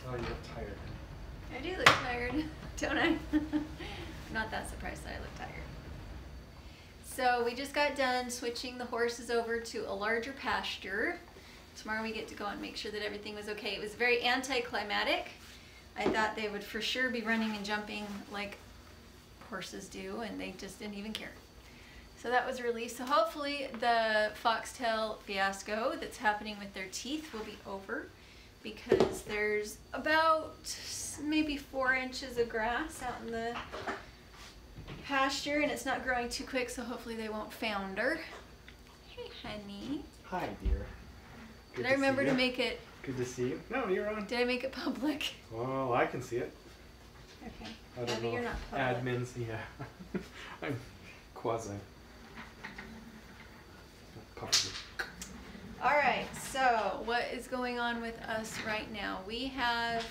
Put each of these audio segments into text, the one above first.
Oh, you look tired. I do look tired, don't I? I'm not that surprised that I look tired. So we just got done switching the horses over to a larger pasture. Tomorrow we get to go and make sure that everything was okay. It was very anticlimactic. I thought they would for sure be running and jumping like horses do, and they just didn't even care. So that was released. So hopefully the foxtail fiasco that's happening with their teeth will be over, because there's about maybe 4 inches of grass out in the pasture, and it's not growing too quick, so hopefully they won't founder. Hey, honey. Hi, dear. Did I remember to make it? Good to see you. No, you're on. Did I make it public? Well, I can see it. Okay. I don't but know. you're not public. Admins, yeah. I'm quasi. Public. All right, so what is going on with us right now? We have,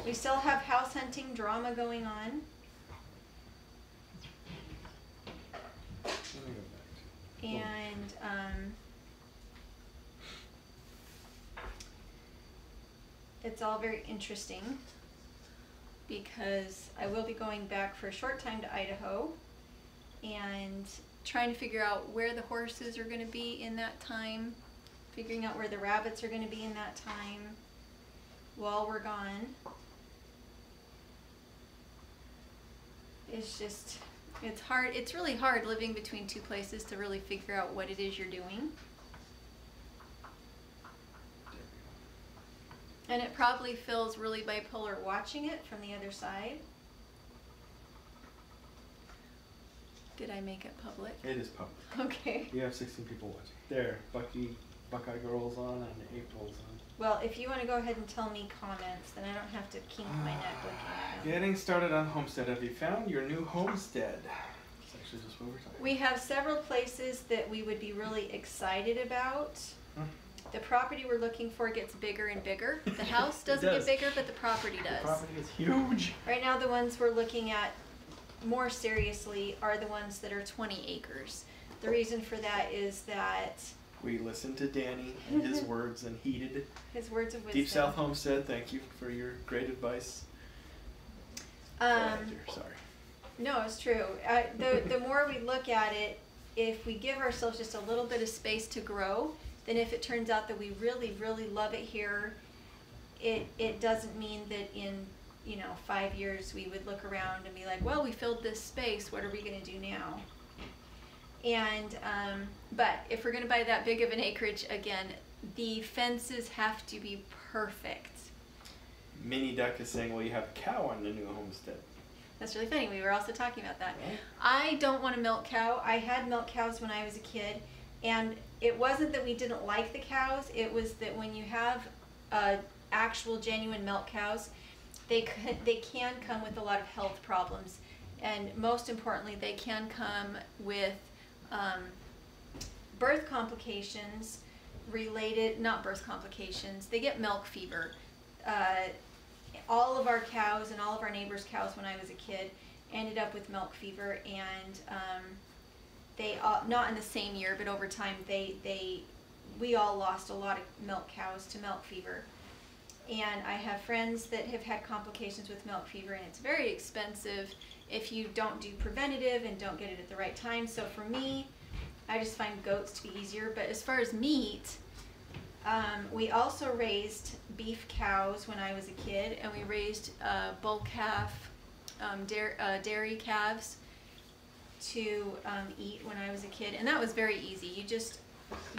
we still have house hunting drama going on. And it's all very interesting, because I will be going back for a short time to Idaho and trying to figure out where the horses are going to be in that time, figuring out where the rabbits are going to be in that time while we're gone. It's just, it's hard. It's really hard living between 2 places to really figure out what it is you're doing. And it probably feels really bipolar watching it from the other side. Did I make it public? It is public. Okay. You have 16 people watching. There, Buckeye Girl's on and April's on. Well, if you want to go ahead and tell me comments, then I don't have to kink my neck looking at them. Getting started on Homestead. Have you found your new homestead? It's actually just what we're talking about. We have several places that we would be really excited about. The property we're looking for gets bigger and bigger. The house doesn't get bigger, but the property does. The property is huge. Right now, the ones we're looking at more seriously are the ones that are 20 acres. The reason for that is that we listened to Danny and his words and heeded his words of wisdom. Deep South Homestead, thank you for your great advice. Sorry. No, it's true. The more we look at it, if we give ourselves just a little bit of space to grow, then if it turns out that we really, really love it here, it doesn't mean that in 5 years we would look around and be like, well, we filled this space, what are we going to do now? And but if we're going to buy that big of an acreage, again, the fences have to be perfect. Mini Duck is saying, well, you have a cow on the new homestead. That's really funny. We were also talking about that. Right. I don't want a milk cow. I had milk cows when I was a kid, and it wasn't that we didn't like the cows. It was that when you have actual genuine milk cows, they can come with a lot of health problems, and most importantly, they can come with birth complications related, not birth complications, they get milk fever. All of our cows and all of our neighbors' cows when I was a kid ended up with milk fever, and they not in the same year, but over time we all lost a lot of milk cows to milk fever. And I have friends that have had complications with milk fever, and it's very expensive if you don't do preventative and don't get it at the right time. So for me, I just find goats to be easier. But as far as meat, we also raised beef cows when I was a kid, and we raised bull calf, dairy calves to eat when I was a kid, and that was very easy. You just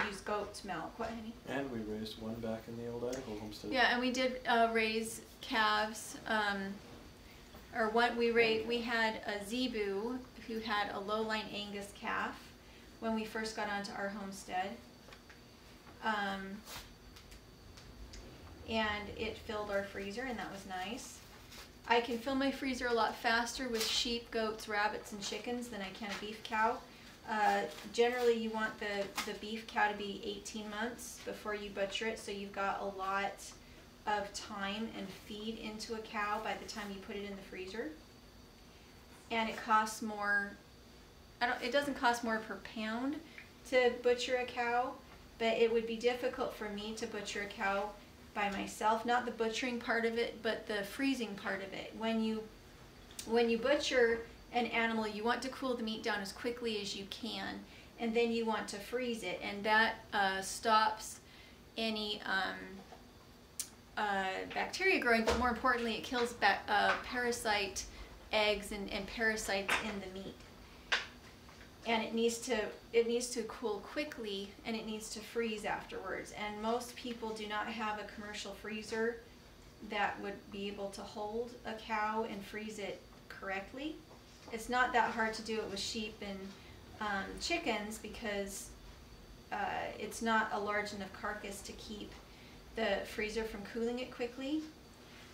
use goat's milk. What, honey? And we raised one back in the old Idaho homestead. Yeah, and we did raise calves. We had a zebu who had a low-line Angus calf when we first got onto our homestead. And it filled our freezer, and that was nice. I can fill my freezer a lot faster with sheep, goats, rabbits, and chickens than I can a beef cow. Generally, you want the beef cow to be 18 months before you butcher it, so you've got a lot of time and feed into a cow by the time you put it in the freezer. And it costs more, it doesn't cost more per pound to butcher a cow, but it would be difficult for me to butcher a cow by myself, not the butchering part of it, but the freezing part of it. When you butcher an animal, you want to cool the meat down as quickly as you can, and then you want to freeze it, and that stops any bacteria growing, but more importantly, it kills parasite eggs and parasites in the meat. And it needs to cool quickly, and it needs to freeze afterwards. And most people do not have a commercial freezer that would be able to hold a cow and freeze it correctly. It's not that hard to do it with sheep and chickens, because it's not a large enough carcass to keep the freezer from cooling it quickly.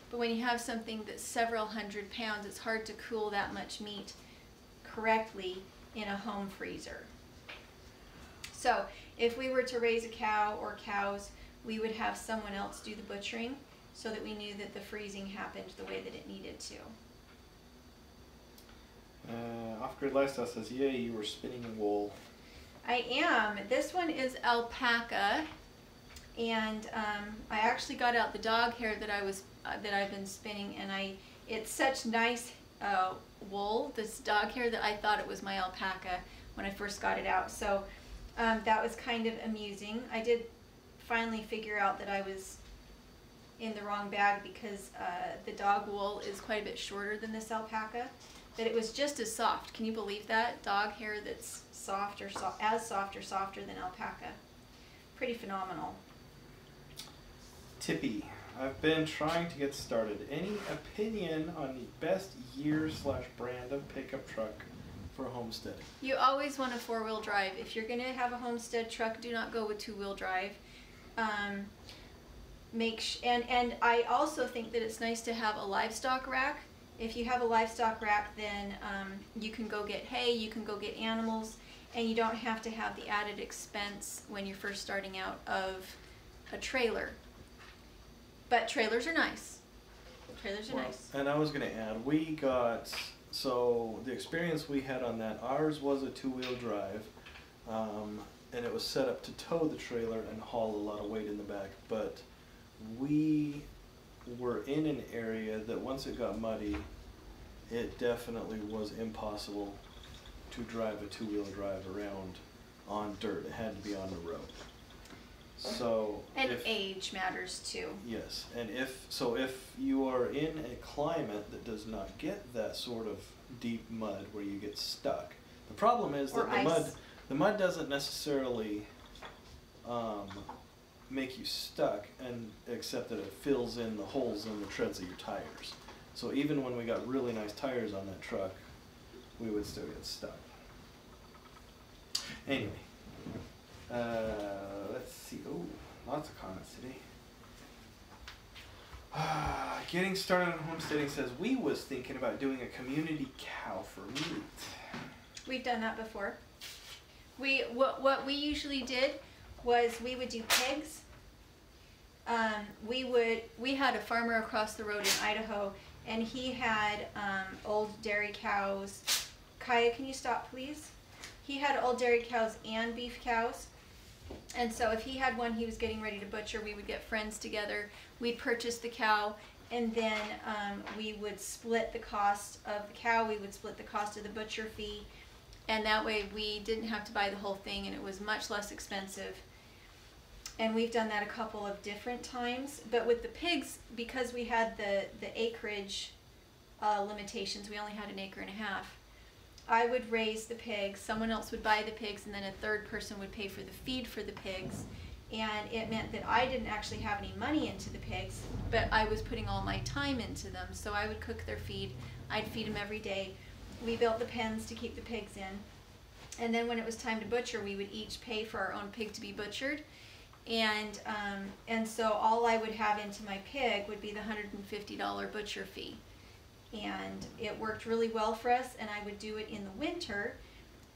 But when you have something that's several hundred pounds, it's hard to cool that much meat correctly in a home freezer. So if we were to raise a cow or cows, we would have someone else do the butchering so that we knew that the freezing happened the way that it needed to. Off-grid Lifestyle says, yay, you were spinning wool. I am. This one is alpaca, and I actually got out the dog hair that I've been spinning, and it's such nice wool, this dog hair, that I thought it was my alpaca when I first got it out. So that was kind of amusing. I did finally figure out that I was in the wrong bag, because the dog wool is quite a bit shorter than this alpaca, that it was just as soft. Can you believe that? Dog hair that's soft or as soft or softer than alpaca. Pretty phenomenal. Tippy, I've been trying to get started. Any opinion on the best year/brand of pickup truck for homesteading? You always want a 4-wheel drive. If you're going to have a homestead truck, do not go with 2-wheel drive. And I also think that it's nice to have a livestock rack. If you have a livestock rack, then you can go get hay, you can go get animals, and you don't have to have the added expense when you're first starting out of a trailer. But trailers are nice. Trailers are nice. And I was going to add, so the experience we had on that, ours was a 2-wheel drive, and it was set up to tow the trailer and haul a lot of weight in the back, but we were in an area that once it got muddy, it definitely was impossible to drive a 2-wheel drive around on dirt. It had to be on the road. So age matters too. Yes, and if you are in a climate that does not get that sort of deep mud where you get stuck, the problem is that the mud doesn't necessarily make you stuck, and except that it fills in the holes in the treads of your tires. So even when we got really nice tires on that truck, we would still get stuck. Anyway. Let's see. Oh, lots of comments today. Getting started on homesteading says, we was thinking about doing a community cow for meat. We've done that before. What we usually did was we would do pigs. We had a farmer across the road in Idaho, and he had old dairy cows. Kaya, can you stop, please? He had old dairy cows and beef cows. And so if he had one he was getting ready to butcher, we would get friends together. We'd purchase the cow, and then we would split the cost of the cow. We would split the cost of the butcher fee. And that way we didn't have to buy the whole thing, and it was much less expensive. And we've done that a couple of different times. But with the pigs, because we had the acreage limitations, we only had 1.5 acres, I would raise the pigs, someone else would buy the pigs, and then a third person would pay for the feed for the pigs. And it meant that I didn't actually have any money into the pigs, but I was putting all my time into them. So I would cook their feed, I'd feed them every day. We built the pens to keep the pigs in. And then when it was time to butcher, we would each pay for our own pig to be butchered. And so all I would have into my pig would be the $150 butcher fee. And it worked really well for us, and I would do it in the winter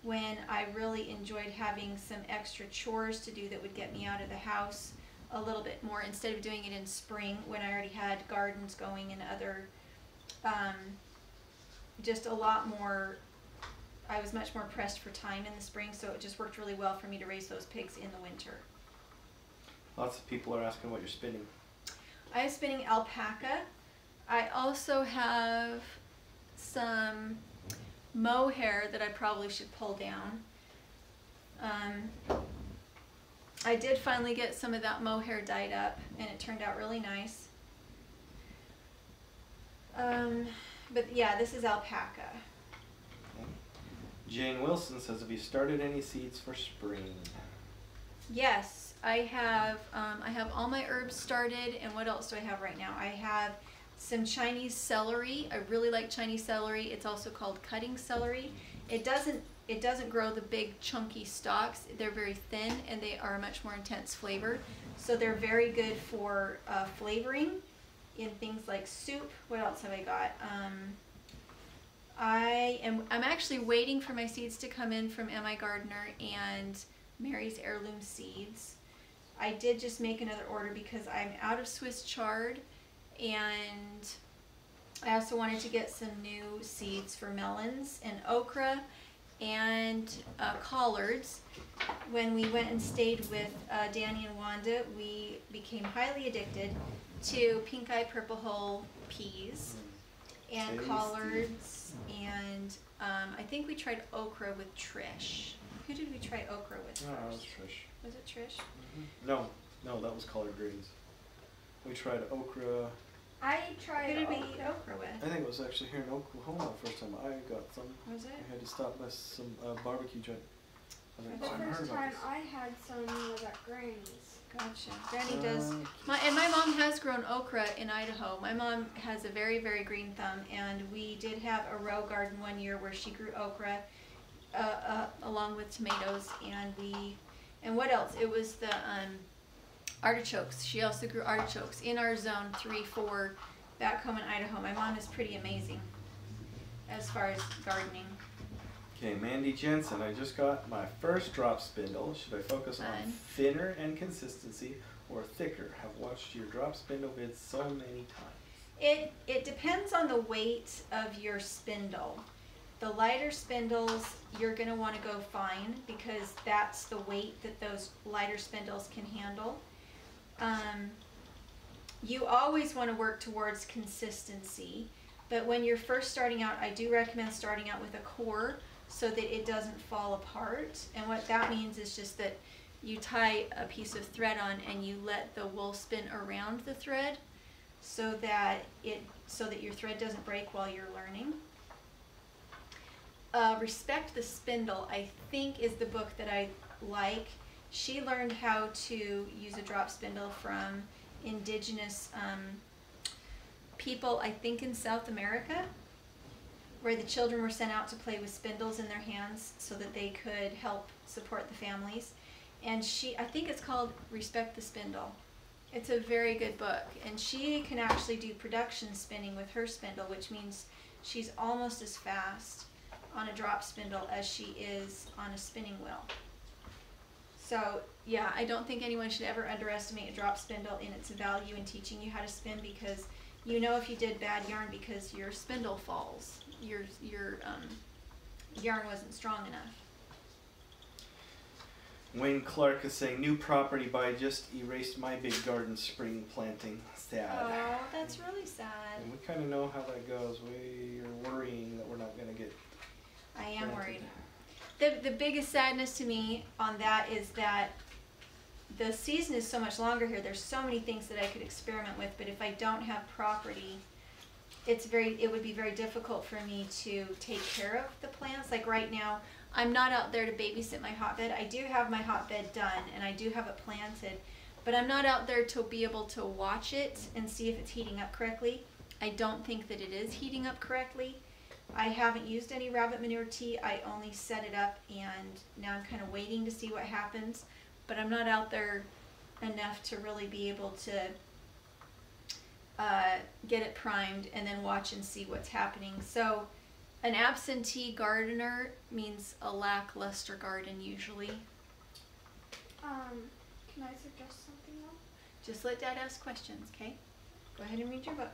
when I really enjoyed having some extra chores to do that would get me out of the house a little bit more, instead of doing it in spring when I already had gardens going and other, just a lot more, I was much more pressed for time in the spring, so it just worked really well for me to raise those pigs in the winter. Lots of people are asking what you're spinning. I have spinning alpaca. I also have some mohair that I probably should pull down. I did finally get some of that mohair dyed up, and it turned out really nice. But yeah, this is alpaca. Jane Wilson says, have you started any seeds for spring? Yes, I have all my herbs started, and what else do I have right now? I have some Chinese celery. I really like Chinese celery. It's also called cutting celery. It doesn't grow the big chunky stalks. They're very thin, and they are a much more intense flavor. So they're very good for flavoring in things like soup. What else have I got? I'm actually waiting for my seeds to come in from MI Gardener and Mary's Heirloom seeds. I did just make another order because I'm out of Swiss chard, and I also wanted to get some new seeds for melons and okra and collards. When we went and stayed with Danny and Wanda, we became highly addicted to pink eye purple hull peas and Tasty. Collards, and I think we tried okra with Trish. Who did we try okra with first? No, that was Trish. Was it Trish? No, that was collard greens. We tried okra. I tried. Who did we eat okra with? I think it was actually here in Oklahoma the first time I got some. Was it? I had to stop by some barbecue joint. The first time I had some was at Granny's. Gotcha. Granny does. My mom has grown okra in Idaho. My mom has a very, very green thumb, and we did have a row garden one year where she grew okra along with tomatoes, and what else? It was the artichokes. She also grew artichokes in our zone 3-4 back home in Idaho. My mom is pretty amazing as far as gardening. Okay, Mandy Jensen, I just got my first drop spindle. Should I focus on thinner and consistency or thicker? Have watched your drop spindle vids so many times. It depends on the weight of your spindle. The lighter spindles, you're going to want to go fine because that's the weight that those lighter spindles can handle. You always want to work towards consistency, but when you're first starting out, I do recommend starting out with a core so that it doesn't fall apart. And what that means is just that you tie a piece of thread on and you let the wool spin around the thread so that your thread doesn't break while you're learning. Respect the Spindle, I think, is the book that I like. She learned how to use a drop spindle from indigenous people, I think in South America, where the children were sent out to play with spindles in their hands so that they could help support the families. And I think it's called Respect the Spindle. It's a very good book, and she can actually do production spinning with her spindle, which means she's almost as fast on a drop spindle as she is on a spinning wheel. So yeah, I don't think anyone should ever underestimate a drop spindle in its value in teaching you how to spin, because you know if you did bad yarn because your spindle falls. Your yarn wasn't strong enough. Wayne Clark is saying, new property buy, just erased my big garden spring planting. Sad. Oh, that's really sad. And we kind of know how that goes. We are worrying that we're not going to get I am planted. worried. The biggest sadness to me on that is that the season is so much longer here. There's so many things that I could experiment with, but if I don't have property, it would be very difficult for me to take care of the plants. Like right now, I'm not out there to babysit my hotbed. I do have my hotbed done and I do have it planted, but I'm not out there to be able to watch it and see if it's heating up correctly. I don't think that it is heating up correctly. I haven't used any rabbit manure tea. I only set it up, and now I'm kind of waiting to see what happens, but I'm not out there enough to really be able to get it primed and then watch and see what's happening. So an absentee gardener means a lackluster garden usually. Can I suggest something else? Just let Dad ask questions, okay? Go ahead and read your book.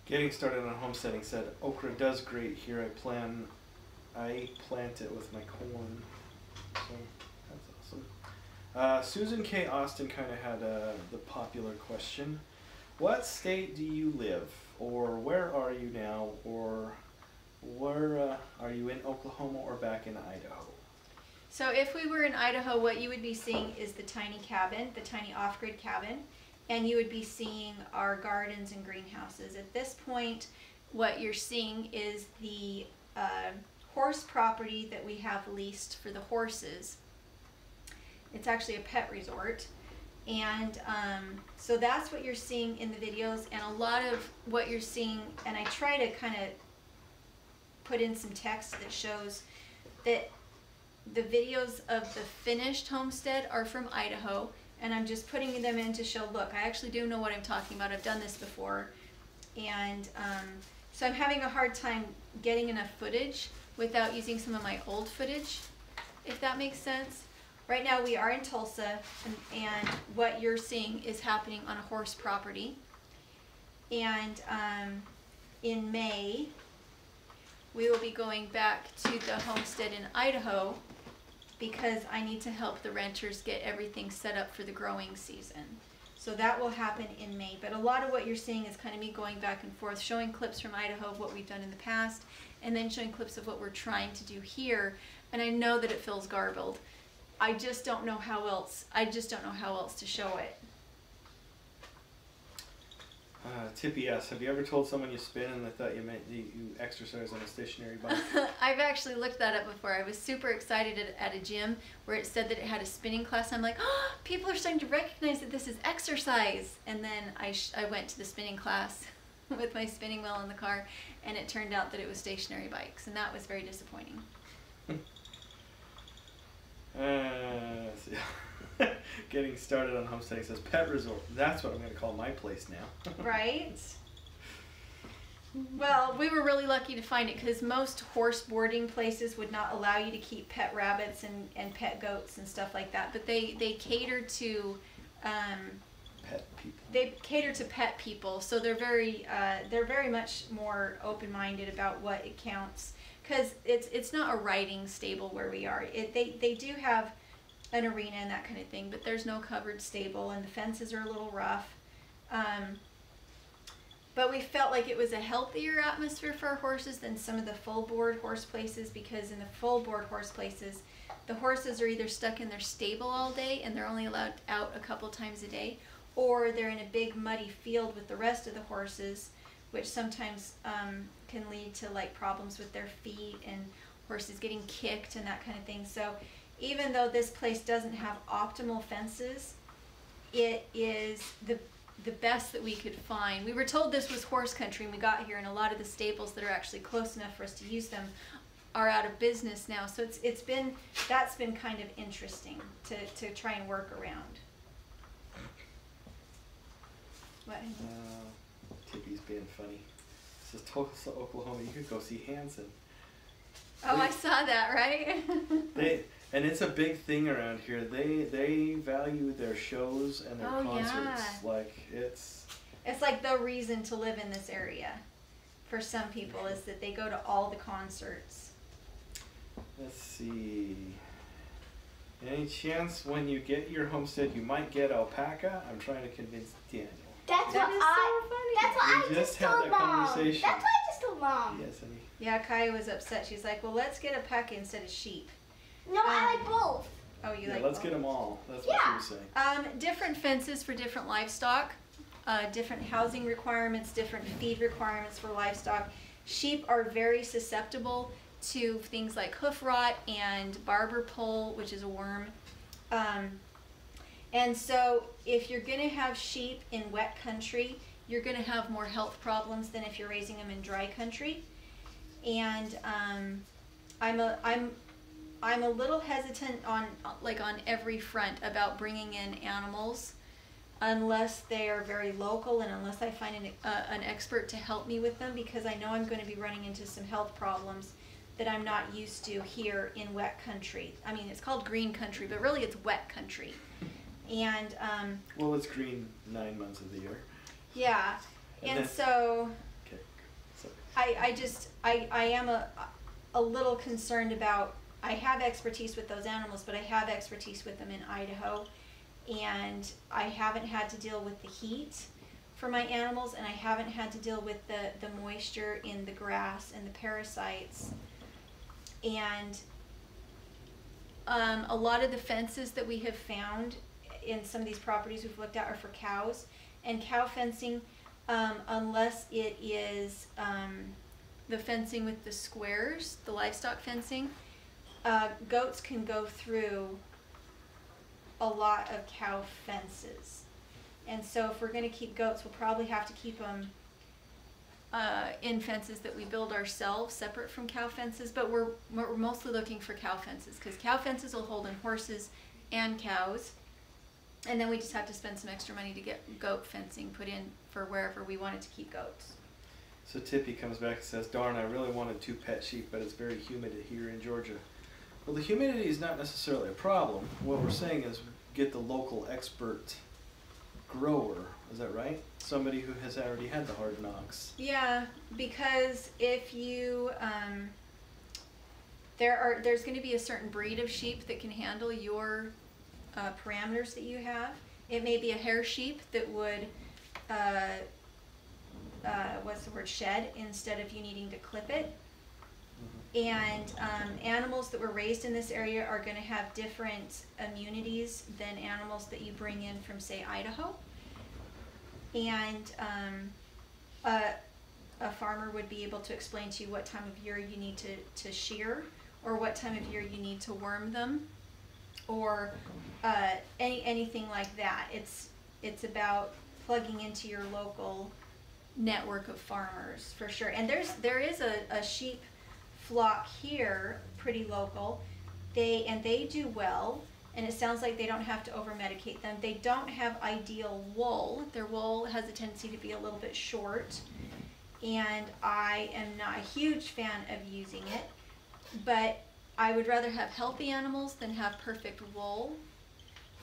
Getting started on homesteading said, okra does great here. I plant it with my corn. So that's awesome. Susan K. Austin kind of had the popular question. what state do you live, or where are you now, or where are you in Oklahoma or back in Idaho? So if we were in Idaho, what you would be seeing is the tiny cabin, the tiny off-grid cabin, and you would be seeing our gardens and greenhouses. At this point, what you're seeing is the horse property that we have leased for the horses. It's actually a pet resort. And so that's what you're seeing in the videos, and a lot of what you're seeing, and I try to kind of put in some text that shows that the videos of the finished homestead are from Idaho, and I'm just putting them in to show, look, I actually do know what I'm talking about. I've done this before. And so I'm having a hard time getting enough footage without using some of my old footage, if that makes sense. Right now we are in Tulsa, and what you're seeing is happening on a horse property. And in May, we will be going back to the homestead in Idaho because I need to help the renters get everything set up for the growing season. So that will happen in May. But a lot of what you're seeing is kind of me going back and forth, showing clips from Idaho of what we've done in the past, and then showing clips of what we're trying to do here. And I know that it feels garbled. I just don't know how else. I just don't know how else to show it. Tippy asks, have you ever told someone you spin and they thought you meant you exercise on a stationary bike? I've actually looked that up before. I was super excited at a gym where it said that it had a spinning class. I'm like, oh, people are starting to recognize that this is exercise. And then I went to the spinning class with my spinning wheel in the car, and it turned out that it was stationary bikes, and that was very disappointing. Let's see. Getting started on homesteading says pet resort. That's what I'm going to call my place now. Right? Well, we were really lucky to find it because most horse boarding places would not allow you to keep pet rabbits and pet goats and stuff like that. But they cater to pet people. They cater to pet people, so they're very much more open-minded about what it counts. Because it's not a riding stable where we are. They do have an arena and that kind of thing, but there's no covered stable, and the fences are a little rough. But we felt like it was a healthier atmosphere for our horses than some of the full board horse places, because in the full board horse places, the horses are either stuck in their stable all day and they're only allowed out a couple times a day, or they're in a big muddy field with the rest of the horses, which sometimes can lead to like problems with their feet and horses getting kicked and that kind of thing. So even though this place doesn't have optimal fences, it is the best that we could find. We were told this was horse country when we got here, and a lot of the stables that are actually close enough for us to use them are out of business now. So that's been kind of interesting to try and work around. What? Tippy's being funny. This is Tulsa, Oklahoma. You could go see Hanson. Oh, I saw that, right? And it's a big thing around here. They value their shows and their concerts. Yeah. Like it's like the reason to live in this area for some people is that they go to all the concerts. Let's see. Any chance when you get your homestead you might get alpaca? I'm trying to convince Daniel. That's what I just told Mom. Conversation. That's what I just told Mom. Yes, honey. Yeah, Kaya was upset. She's like, well, let's get alpaca instead of sheep. No, I like both. Oh, you yeah, like let's both? get them all. That's what she was saying. Different fences for different livestock, different housing requirements, different feed requirements for livestock. Sheep are very susceptible to things like hoof rot and barber pole, which is a worm. And so if you're going to have sheep in wet country, you're going to have more health problems than if you're raising them in dry country. And I'm a little hesitant on every front about bringing in animals unless they are very local and unless I find an expert to help me with them, because I know I'm going to be running into some health problems that I'm not used to here in wet country. I mean, it's called green country, but really it's wet country. And well, it's green 9 months of the year. Yeah, and so okay. Sorry. I am a little concerned about. I have expertise with those animals, but I have expertise with them in Idaho, and I haven't had to deal with the heat for my animals, and I haven't had to deal with the moisture in the grass and the parasites. And a lot of the fences that we have found in some of these properties we've looked at are for cows. And cow fencing, unless it is the fencing with the squares, the livestock fencing, goats can go through a lot of cow fences. And so if we're going to keep goats, we'll probably have to keep them in fences that we build ourselves, separate from cow fences. But we're mostly looking for cow fences, because cow fences will hold in horses and cows. And then we just have to spend some extra money to get goat fencing put in for wherever we wanted to keep goats. So Tippy comes back and says, darn, I really wanted 2 pet sheep, but it's very humid here in Georgia. Well, the humidity is not necessarily a problem. What we're saying is get the local expert grower. Is that right? Somebody who has already had the hard knocks. Yeah, because if you, there's going to be a certain breed of sheep that can handle your parameters that you have. It may be a Hare sheep that would, shed instead of you needing to clip it. And animals that were raised in this area are going to have different immunities than animals that you bring in from, say, Idaho. And a farmer would be able to explain to you what time of year you need to shear, or what time of year you need to worm them, or anything like that. It's about plugging into your local network of farmers, for sure. And there is a sheep flock here, pretty local. They do well, and it sounds like they don't have to over medicate them. They don't have ideal wool. Their wool has a tendency to be a little bit short, and I am not a huge fan of using it, but I would rather have healthy animals than have perfect wool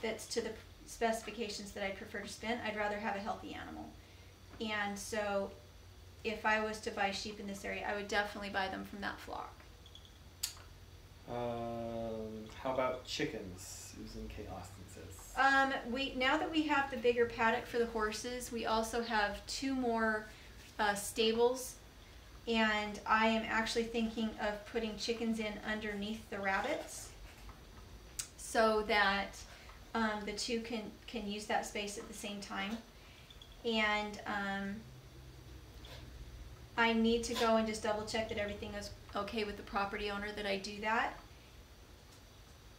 that's to the specifications that I prefer to spend. I'd rather have a healthy animal. And so if I was to buy sheep in this area, I would definitely buy them from that flock. How about chickens? Susan K. Austin says. Now that we have the bigger paddock for the horses, we also have 2 more stables, and I am actually thinking of putting chickens in underneath the rabbits, so that the 2 can use that space at the same time. And I need to go and just double check that everything is okay with the property owner that I do that.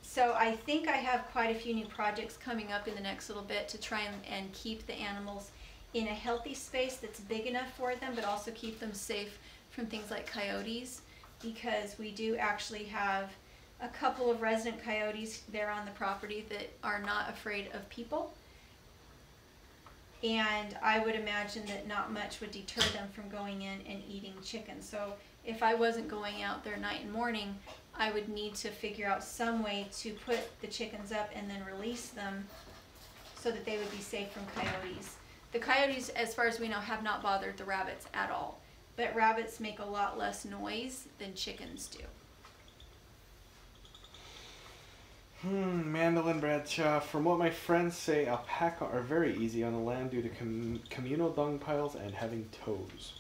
So I think I have quite a few new projects coming up in the next little bit to try and keep the animals in a healthy space that's big enough for them, but also keep them safe from things like coyotes, because we do actually have a couple of resident coyotes there on the property that are not afraid of people. And I would imagine that not much would deter them from going in and eating chicken. So if I wasn't going out there night and morning, I would need to figure out some way to put the chickens up and then release them so that they would be safe from coyotes. The coyotes, as far as we know, have not bothered the rabbits at all. But rabbits make a lot less noise than chickens do. Mandolin Bradshaw, from what my friends say, alpaca are very easy on the land due to communal dung piles and having toes.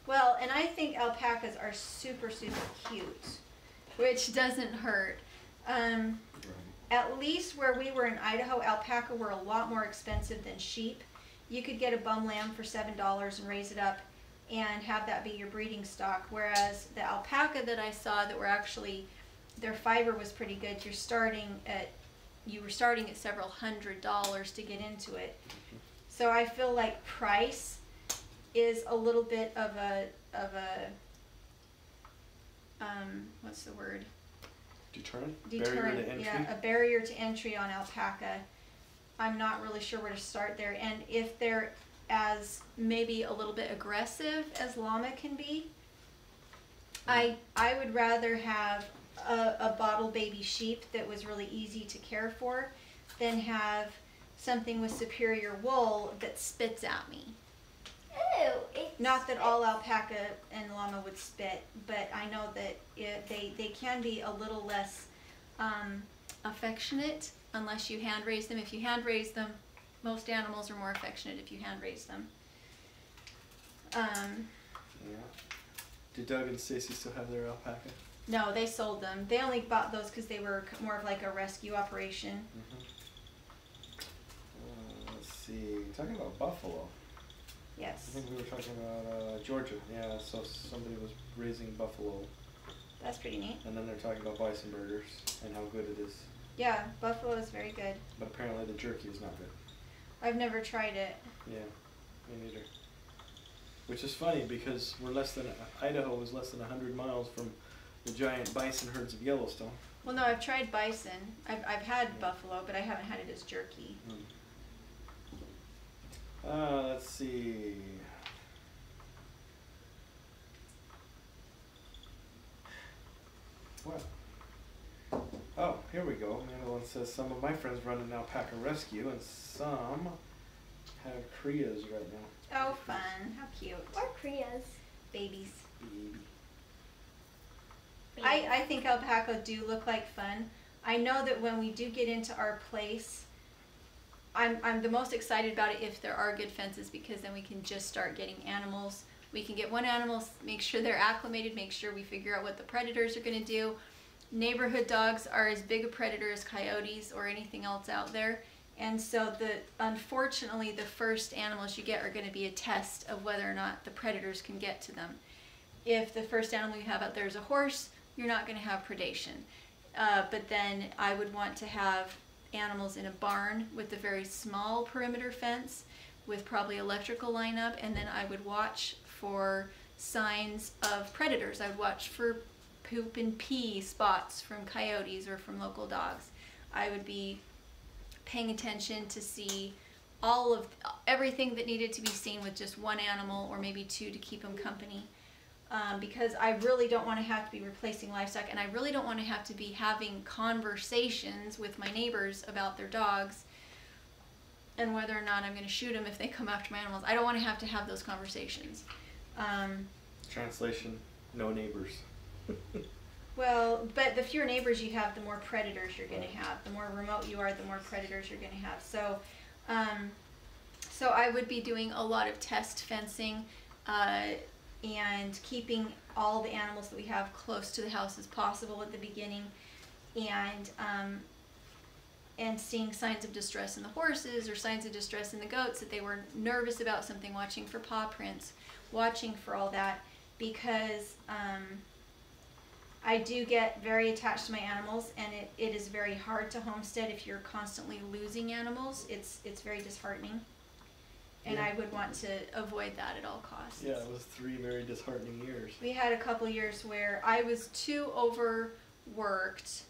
Well, and I think alpacas are super, super cute, which doesn't hurt. At least where we were in Idaho, alpaca were a lot more expensive than sheep. You could get a bum lamb for $7 and raise it up and have that be your breeding stock, whereas the alpaca that I saw that were actually, their fiber was pretty good. You were starting at several $100s to get into it. So I feel like price is a little bit of a what's the word? Deterrent? Deterrent, barrier to entry? yeah, a barrier to entry on alpaca. I'm not really sure where to start there. And if they're as maybe a little bit aggressive as llama can be, I would rather have a bottle baby sheep that was really easy to care for than have something with superior wool that spits at me. Ew, Not that all alpaca and llama would spit, but I know that they can be a little less affectionate unless you hand raise them. If you hand raise them, most animals are more affectionate if you hand raise them. Yeah. Do Doug and Stacy still have their alpaca? No, they sold them. They only bought those because they were more of like a rescue operation. Let's see. Talking about buffalo. Yes. I think we were talking about Georgia. Yeah, so somebody was raising buffalo. That's pretty neat. And then they're talking about bison burgers and how good it is. Yeah, buffalo is very good. But apparently the jerky is not good. I've never tried it. Yeah, me neither. Which is funny because Idaho is less than 100 miles from the giant bison herds of Yellowstone. Well, no, I've tried bison. I've had buffalo, but I haven't had it as jerky. Let's see. Well. Oh, here we go. Another one says some of my friends run an alpaca rescue and some have crias right now. Oh, fun. How cute. Or crias. Babies. Baby. I think alpaca do look like fun. I know that when we do get into our place, I'm the most excited about it if there are good fences, because then we can just start getting animals. We can get one animal, make sure they're acclimated, make sure we figure out what the predators are going to do. Neighborhood dogs are as big a predator as coyotes or anything else out there. And so unfortunately the first animals you get are going to be a test of whether or not the predators can get to them. If the first animal you have out there is a horse, you're not going to have predation. But then I would want to have animals in a barn with a very small perimeter fence with probably electrical lineup, and then I would watch for signs of predators. I would watch for poop and pee spots from coyotes or from local dogs. I would be paying attention to see everything that needed to be seen with just one animal or maybe two to keep them company. Because I really don't want to have to be replacing livestock, and I really don't want to have to be having conversations with my neighbors about their dogs and whether or not I'm going to shoot them if they come after my animals. I don't want to have those conversations. Translation, no neighbors. Well, but the fewer neighbors you have, the more predators you're going to have. The more remote you are, the more predators you're going to have. So, so I would be doing a lot of test fencing, and keeping all the animals that we have close to the house as possible at the beginning, and seeing signs of distress in the horses or signs of distress in the goats, that they were nervous about something, watching for paw prints, watching for all that, because I do get very attached to my animals, and it is very hard to homestead if you're constantly losing animals. It's very disheartening. And Yeah. I would want to avoid that at all costs. Yeah, it was 3 very disheartening years. We had a couple years where I was too overworked,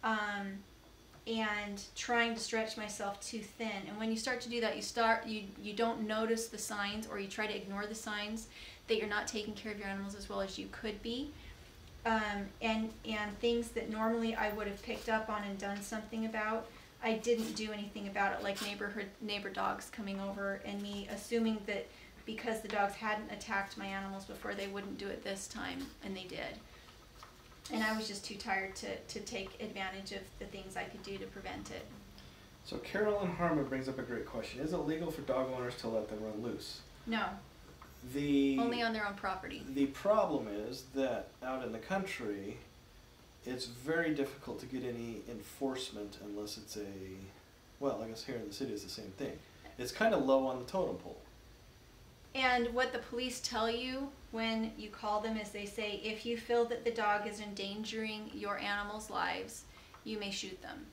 and trying to stretch myself too thin. And when you start to do that, you don't notice the signs, or you try to ignore the signs that you're not taking care of your animals as well as you could be. And things that normally I would have picked up on and done something about, I didn't do anything about it, like neighbor dogs coming over and me assuming that because the dogs hadn't attacked my animals before, they wouldn't do it this time, and they did. And I was just too tired to take advantage of the things I could do to prevent it. So Carolyn Harmon brings up a great question. Is it legal for dog owners to let them run loose? No, only on their own property. The problem is that out in the country, it's very difficult to get any enforcement unless it's well, I guess here in the city it's the same thing. It's kind of low on the totem pole. And what the police tell you when you call them is they say, if you feel that the dog is endangering your animals' lives, you may shoot them.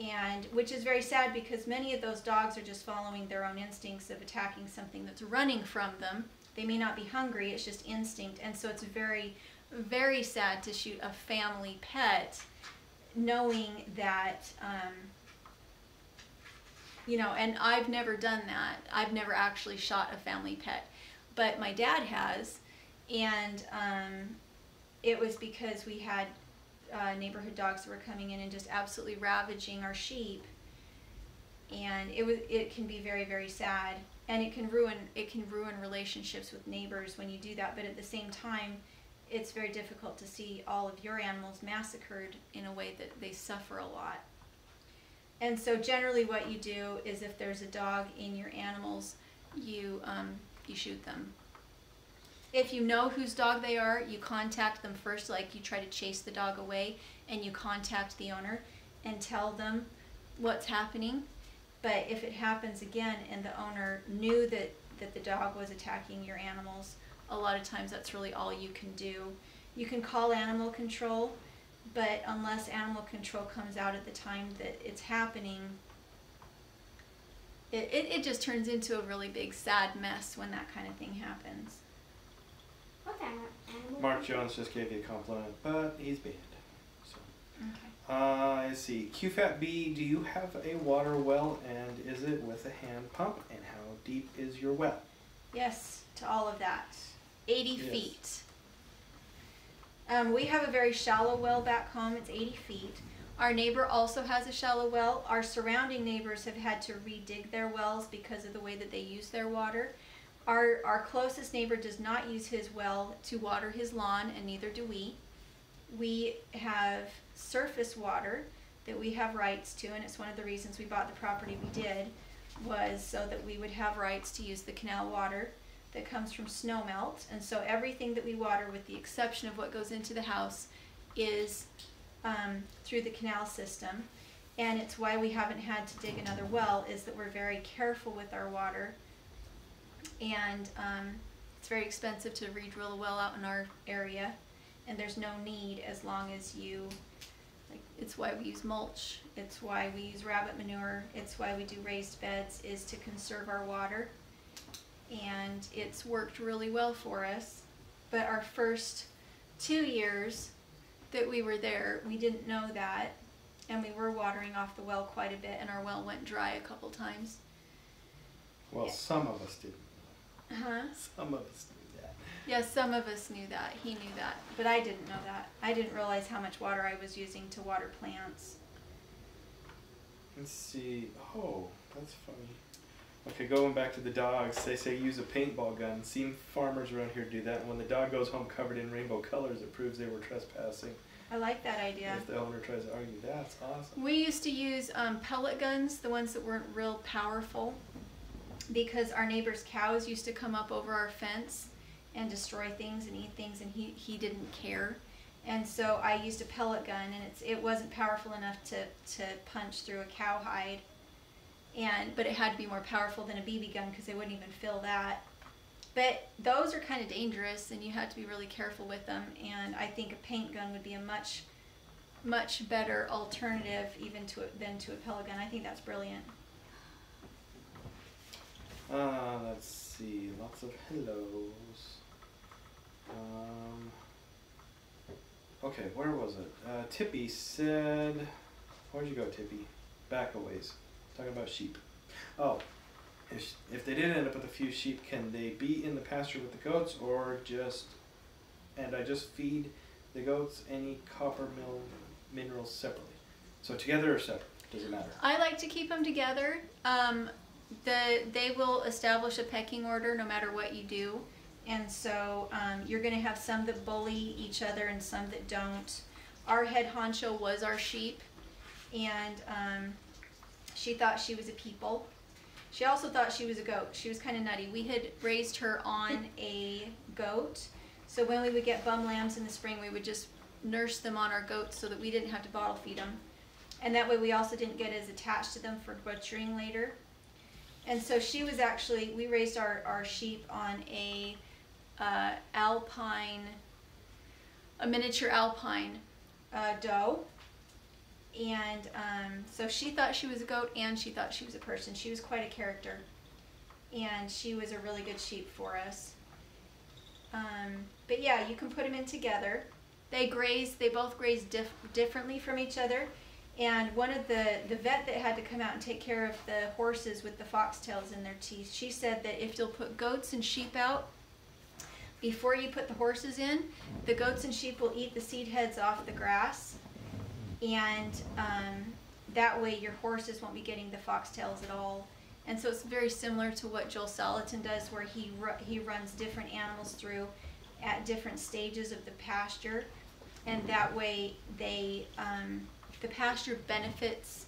And which is very sad, because many of those dogs are just following their own instincts of attacking something that's running from them. They may not be hungry, it's just instinct. And so it's very, very sad to shoot a family pet knowing that, and I've never done that. I've never actually shot a family pet, but my dad has, and it was because we had neighborhood dogs that were coming in and just absolutely ravaging our sheep, and it can be very, very sad, and it can ruin relationships with neighbors when you do that. But at the same time, it's very difficult to see all of your animals massacred in a way that they suffer a lot. And so generally what you do is, if there's a dog in your animals, you you shoot them. If you know whose dog they are, you contact them first, like you try to chase the dog away, and you contact the owner and tell them what's happening. But if it happens again and the owner knew that the dog was attacking your animals, a lot of times that's really all you can do. You can call animal control, but unless animal control comes out at the time that it's happening, it just turns into a really big sad mess when that kind of thing happens. What's animal? Mark Jones just gave you a compliment, but he's banned. So. Okay. Let's see. QFATB, do you have a water well, and is it with a hand pump, and how deep is your well? Yes, to all of that. 80 Yes. feet. We have a very shallow well back home. It's 80 feet. Our neighbor also has a shallow well. Our surrounding neighbors have had to redig their wells because of the way that they use their water. Our closest neighbor does not use his well to water his lawn, and neither do we. We have surface water that we have rights to, and it's one of the reasons we bought the property we did, was so that we would have rights to use the canal water that comes from snow melt. And so everything that we water, with the exception of what goes into the house, is through the canal system. And it's why we haven't had to dig another well, is that we're very careful with our water. And it's very expensive to re-drill a well out in our area, and there's no need as long as you, like, it's why we use mulch, it's why we use rabbit manure, it's why we do raised beds, is to conserve our water. And it's worked really well for us. But our first 2 years that we were there, we didn't know that, and we were watering off the well quite a bit, and our well went dry a couple times. Well, Yeah. some of us didn't. Huh? Some of us knew that. Yeah, some of us knew that. He knew that. But I didn't know that. I didn't realize how much water I was using to water plants. Let's see. Oh, that's funny. Okay, going back to the dogs, they say use a paintball gun. Seen farmers around here do that, and when the dog goes home covered in rainbow colors, it proves they were trespassing. I like that idea. If the owner tries to argue, that's awesome. We used to use pellet guns, the ones that weren't real powerful, because our neighbor's cows used to come up over our fence and destroy things and eat things, and he didn't care. And so I used a pellet gun, and it wasn't powerful enough to punch through a cowhide, but it had to be more powerful than a BB gun because they wouldn't even fill that. But those are kind of dangerous, and you have to be really careful with them, and I think a paint gun would be a much better alternative even than to a pellet gun. I think that's brilliant. Let's see, lots of hellos. Okay, where was it? Tippy said, where'd you go, Tippy? Back a ways. Talking about sheep. Oh, if they did end up with a few sheep, can they be in the pasture with the goats, or I just feed the goats any copper minerals separately? So together or separate? Does it matter? I like to keep them together. They will establish a pecking order no matter what you do, and so you're going to have some that bully each other and some that don't. Our head honcho was our sheep, and she thought she was a people. She also thought she was a goat. She was kind of nutty. We had raised her on a goat, so when we would get bum lambs in the spring, we would just nurse them on our goats so that we didn't have to bottle feed them, and that way we also didn't get as attached to them for butchering later. And so she was actually, we raised our sheep on a miniature alpine doe. And so she thought she was a goat, and she thought she was a person. She was quite a character. And she was a really good sheep for us. But yeah, you can put them in together. They both graze differently from each other. And one of the vet that had to come out and take care of the horses with the foxtails in their teeth, she said that if you'll put goats and sheep out before you put the horses in, the goats and sheep will eat the seed heads off the grass, and that way your horses won't be getting the foxtails at all. And so it's very similar to what Joel Salatin does, where he runs different animals through at different stages of the pasture, and that way the pasture benefits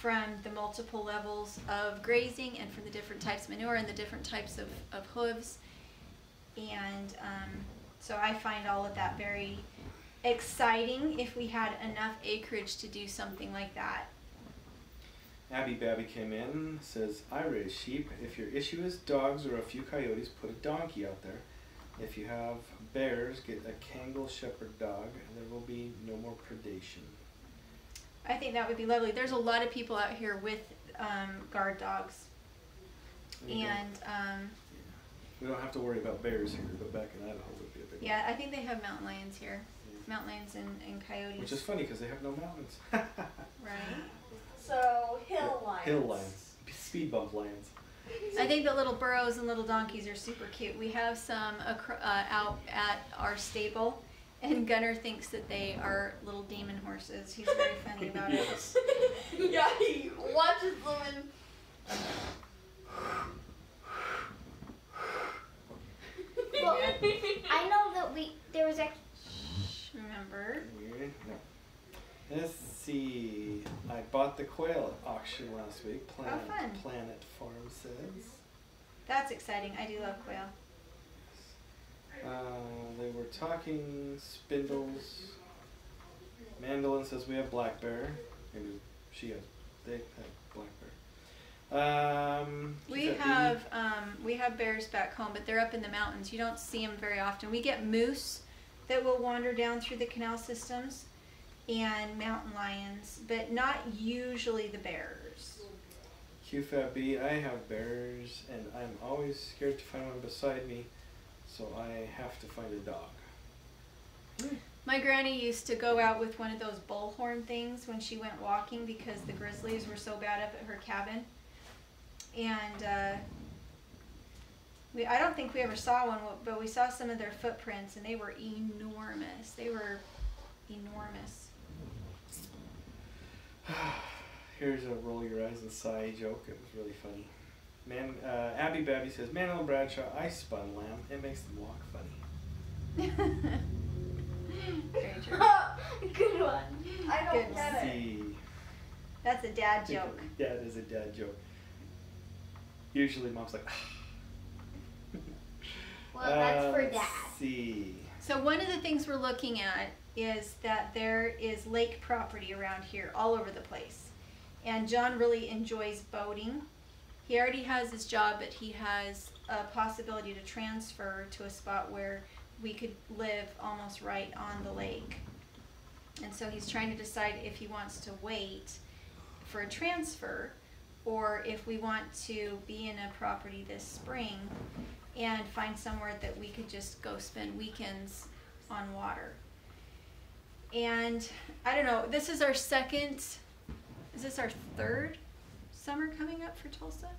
from the multiple levels of grazing and from the different types of manure and the different types of hooves. And so I find all of that very exciting if we had enough acreage to do something like that. Abby Babby came in, says, I raise sheep. If your issue is dogs or a few coyotes, put a donkey out there. If you have bears, get a Kangal shepherd dog, and there will be no more predation. I think that would be lovely. There's a lot of people out here with guard dogs. And we don't have to worry about bears here, but back in Idaho it would be a big yeah, I think they have mountain lions here. Yeah. Mountain lions and coyotes. Which is funny because they have no mountains. Right. So hill lions. Hill lions. Speed bump lions. I think the little burros and little donkeys are super cute. We have some out at our stable, and Gunnar thinks that they are little demon horses. He's very funny about it. Yeah, he watches them and... Well, I know that there was actually... Remember? Let's see. I bought the quail at auction last week. Fun. Planet Farm says. That's exciting. I do love quail. They were talking spindles. Mandolin says we have black bear. Maybe they have black bear. We have bears back home, but they're up in the mountains. You don't see them very often. We get moose that will wander down through the canal systems, and mountain lions, but not usually the bears. QFAB, I have bears, and I'm always scared to find one beside me, so I have to find a dog. My granny used to go out with one of those bullhorn things when she went walking because the grizzlies were so bad up at her cabin. And I don't think we ever saw one, but we saw some of their footprints, and they were enormous. They were enormous. Here's a roll your eyes and sigh joke. It was really funny. Abby Babby says, Manuel Bradshaw, I spun lamb. It makes them walk funny. Very true. Good one. I don't get it. That's a dad joke. That is a dad joke. Usually mom's like, Well, that's for let's Dad. see. So one of the things we're looking at is that there is lake property around here all over the place. And John really enjoys boating. He already has his job, but he has a possibility to transfer to a spot where we could live almost right on the lake. And so he's trying to decide if he wants to wait for a transfer or if we want to be in a property this spring and find somewhere that we could just go spend weekends on water. And I don't know, this is our third summer coming up for Tulsa?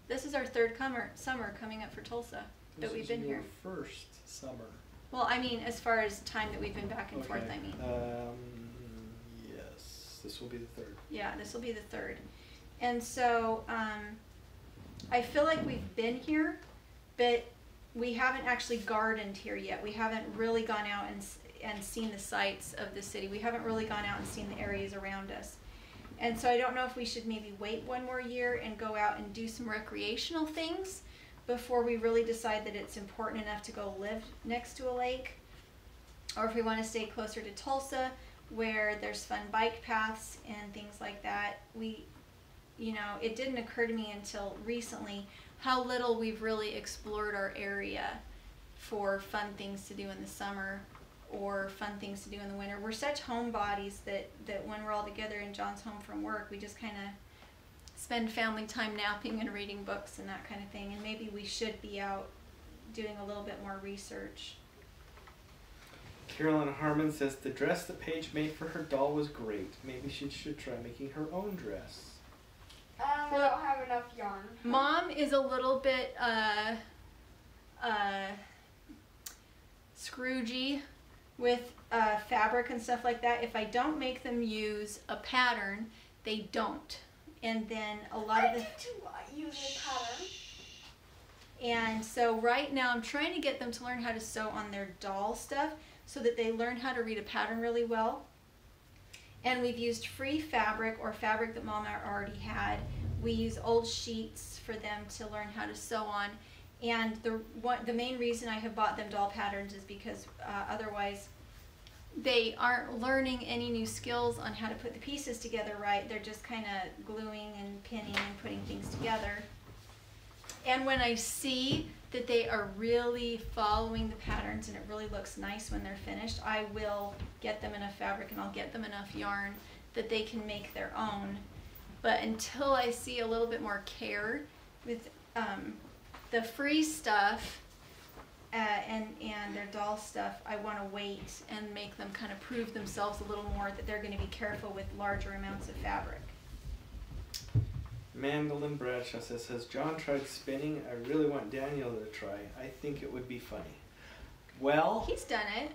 This is our third summer coming up for Tulsa that we've been here. This is your first summer. Well, I mean, as far as time that we've been back and forth, I mean. Yes, this will be the third. Yeah, this will be the third. And so, I feel like we've been here, but we haven't actually gardened here yet. We haven't really gone out and seen the sights of the city. We haven't really gone out and seen the areas around us. And so I don't know if we should maybe wait one more year and go out and do some recreational things before we really decide that it's important enough to go live next to a lake, or if we want to stay closer to Tulsa where there's fun bike paths and things like that. It didn't occur to me until recently how little we've really explored our area for fun things to do in the summer or fun things to do in the winter. We're such homebodies that when we're all together and John's home from work, we just kind of spend family time napping and reading books and that kind of thing. And maybe we should be out doing a little bit more research. Carolyn Harmon says the dress that Paige made for her doll was great. Maybe she should try making her own dress. I don't have enough yarn. Mom is a little bit Scroogey with fabric and stuff like that. If I don't make them use a pattern, they don't. And then a lot of the use a pattern. And so right now I'm trying to get them to learn how to sew on their doll stuff so that they learn how to read a pattern really well. And we've used free fabric or fabric that Mom already had. We use old sheets for them to learn how to sew on. And the main reason I have bought them doll patterns is because otherwise they aren't learning any new skills on how to put the pieces together right. They're just kind of gluing and pinning and putting things together. And when I see that they are really following the patterns and it really looks nice when they're finished, I will get them enough fabric and I'll get them enough yarn that they can make their own. But until I see a little bit more care with the free stuff and their doll stuff, I want to wait and make them kind of prove themselves a little more that they're going to be careful with larger amounts of fabric. Mandolin Bradshaw says, has John tried spinning? I really want Daniel to try. I think it would be funny. Well, he's done it.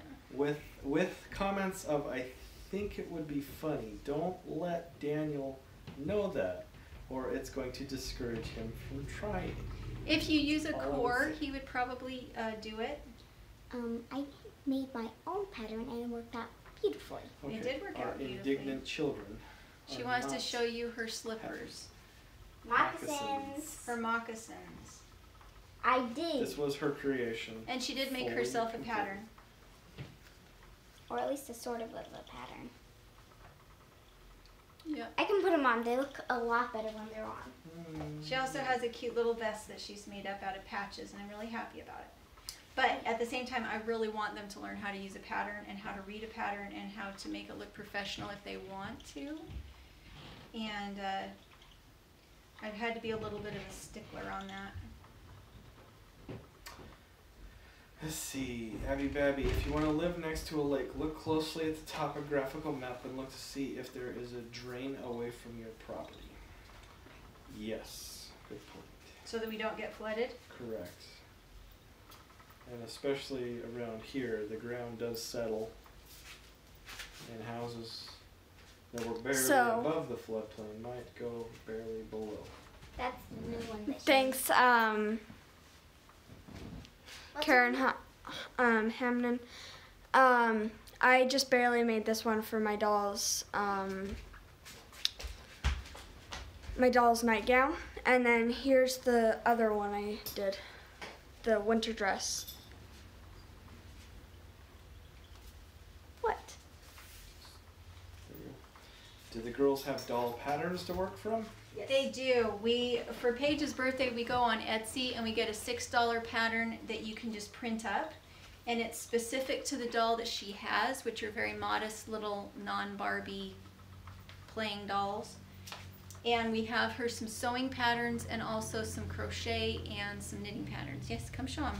With comments of I think it would be funny. Don't let Daniel know that, or it's going to discourage him from trying. If you use a core, he would probably do it. I made my own pattern and it worked out beautifully. Okay. It did work out beautifully. Indignant children. She wants to show you her slippers. Moccasins. Her moccasins. I did. This was her creation. And she did make herself a pattern. Or at least a sort of a pattern. Yeah. I can put them on. They look a lot better when they're on. She also has a cute little vest that she's made up out of patches, and I'm really happy about it. But at the same time, I really want them to learn how to use a pattern and how to read a pattern and how to make it look professional if they want to. And I've had to be a little bit of a stickler on that. Let's see, Abby Babby, if you want to live next to a lake, look closely at the topographical map and look to see if there is a drain away from your property. Yes, good point. So that we don't get flooded? Correct. And especially around here, the ground does settle, and houses that were barely above the floodplain might go barely below. That's the new one. Thanks, Karen Hamden. I just barely made this one for my doll's nightgown, and then here's the other one I did, the winter dress. What? Do the girls have doll patterns to work from? Yes. They do. For Paige's birthday, we go on Etsy and we get a $6 pattern that you can just print up. And it's specific to the doll that she has, which are very modest little non-Barbie playing dolls. And we have her some sewing patterns and also some crochet and some knitting patterns. Yes, come show them.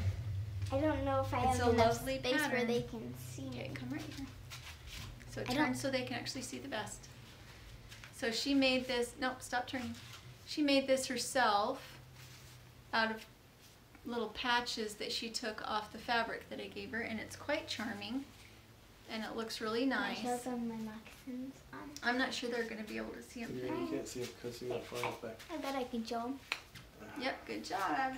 I don't know if I have enough space where they can see. Okay, come right here. So turn so they can actually see the best. So she made this, nope, stop turning. She made this herself out of little patches that she took off the fabric that I gave her, and it's quite charming, and it looks really nice. Can I show them my moccasins on? I'm not sure they're going to be able to see them. Yeah, you can't see them because you're not far enough back. I bet I can show them. Yep, good job.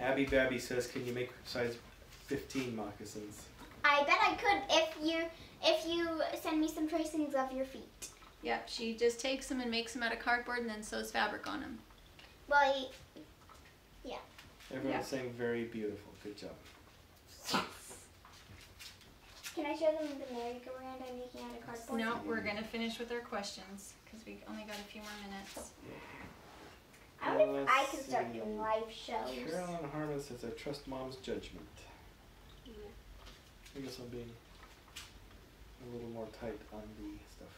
Abby Babby says, can you make size 15 moccasins? I bet I could if you send me some tracings of your feet. Yep, she just takes them and makes them out of cardboard and then sews fabric on them. Well, yeah. Everyone's saying very beautiful. Good job. Can I show them the merry-go-round I'm making out of cardboard? No, we're going to finish with our questions because we only got a few more minutes. I wonder if I can start doing live shows. Carolyn Harmon says, I trust Mom's judgment. I guess I'm being a little more tight on the stuff.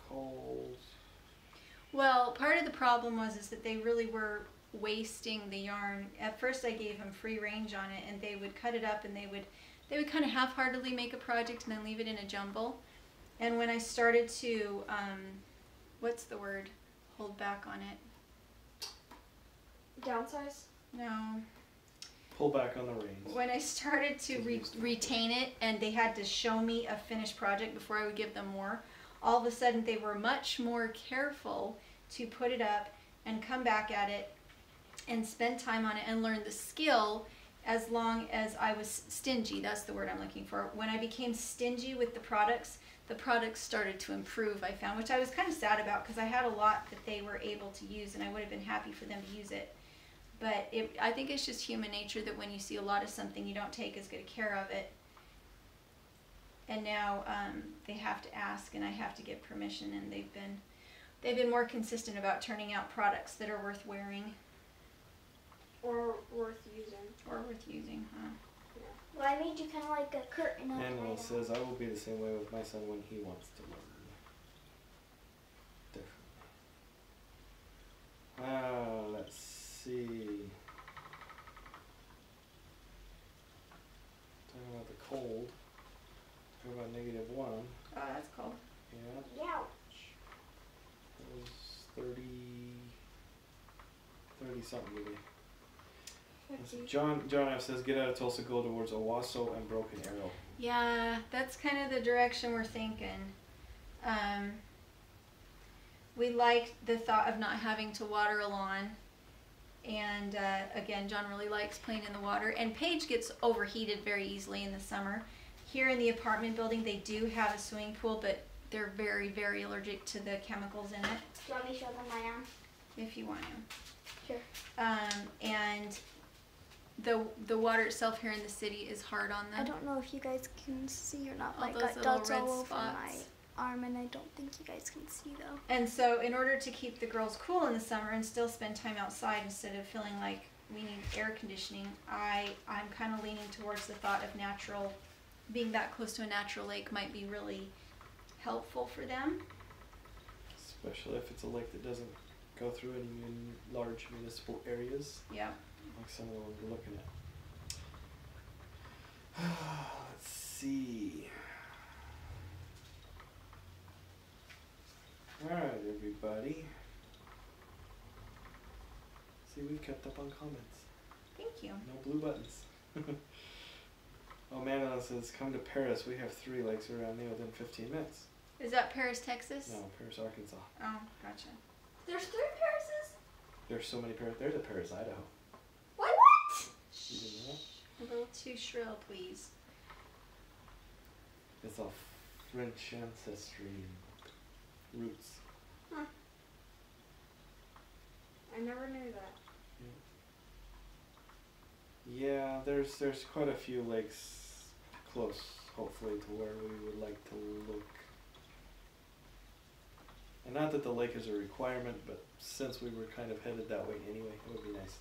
Cold. Well, part of the problem was that they really were wasting the yarn. At first I gave them free range on it, and they would cut it up and they would kind of half-heartedly make a project and then leave it in a jumble. And when I started to what's the word? Hold back on it. Downsize? No. Pull back on the reins. When I started to retain it and they had to show me a finished project before I would give them more, all of a sudden they were much more careful to put it up and come back at it and spend time on it and learn the skill as long as I was stingy. That's the word I'm looking for. When I became stingy with the products started to improve, I found, which I was kind of sad about because I had a lot that they were able to use and I would have been happy for them to use it. But I think it's just human nature that when you see a lot of something, you don't take as good care of it. And now they have to ask, and I have to get permission, and they've been more consistent about turning out products that are worth wearing. Or worth using. Or worth using, huh? Yeah. Well, I made you kind of like a curtain over Manuel right says, I will be the same way with my son when he wants to learn. Definitely. Let's see. Talking about the cold. Talking about -1. Oh, that's cold. Yeah. Ouch. It was 30 something today. John F says, get out of Tulsa, go towards Owasso and Broken Arrow. Yeah, that's kind of the direction we're thinking. We like the thought of not having to water a lawn. And again, John really likes playing in the water. And Paige gets overheated very easily in the summer. Here in the apartment building, they do have a swimming pool, but they're very, very allergic to the chemicals in it. Do you want me to show them my arm? If you want to. Sure. And the water itself here in the city is hard on them. I don't know if you guys can see or not, but I All got those little dots red all over spots. my arm, and I don't think you guys can see though. And so in order to keep the girls cool in the summer and still spend time outside instead of feeling like we need air conditioning, I'm kind of leaning towards the thought of being that close to a natural lake might be really helpful for them. Especially if it's a lake that doesn't go through any large municipal areas. Yeah. Like some of the ones we're looking at. Let's see. Alright, everybody. See, we kept up on comments. Thank you. No blue buttons. Oh, Manuel says, come to Paris. We have 3 lakes around there within 15 minutes. Is that Paris, Texas? No, Paris, Arkansas. Oh, gotcha. There's 3 Parises? There's so many Paris. There's a Paris, Idaho. What? You didn't know that? A little too shrill, please. It's all French ancestry roots. Huh. I never knew that. Yeah, there's quite a few lakes close, hopefully, to where we would like to look. And not that the lake is a requirement, but since we were kind of headed that way anyway, it would be nice.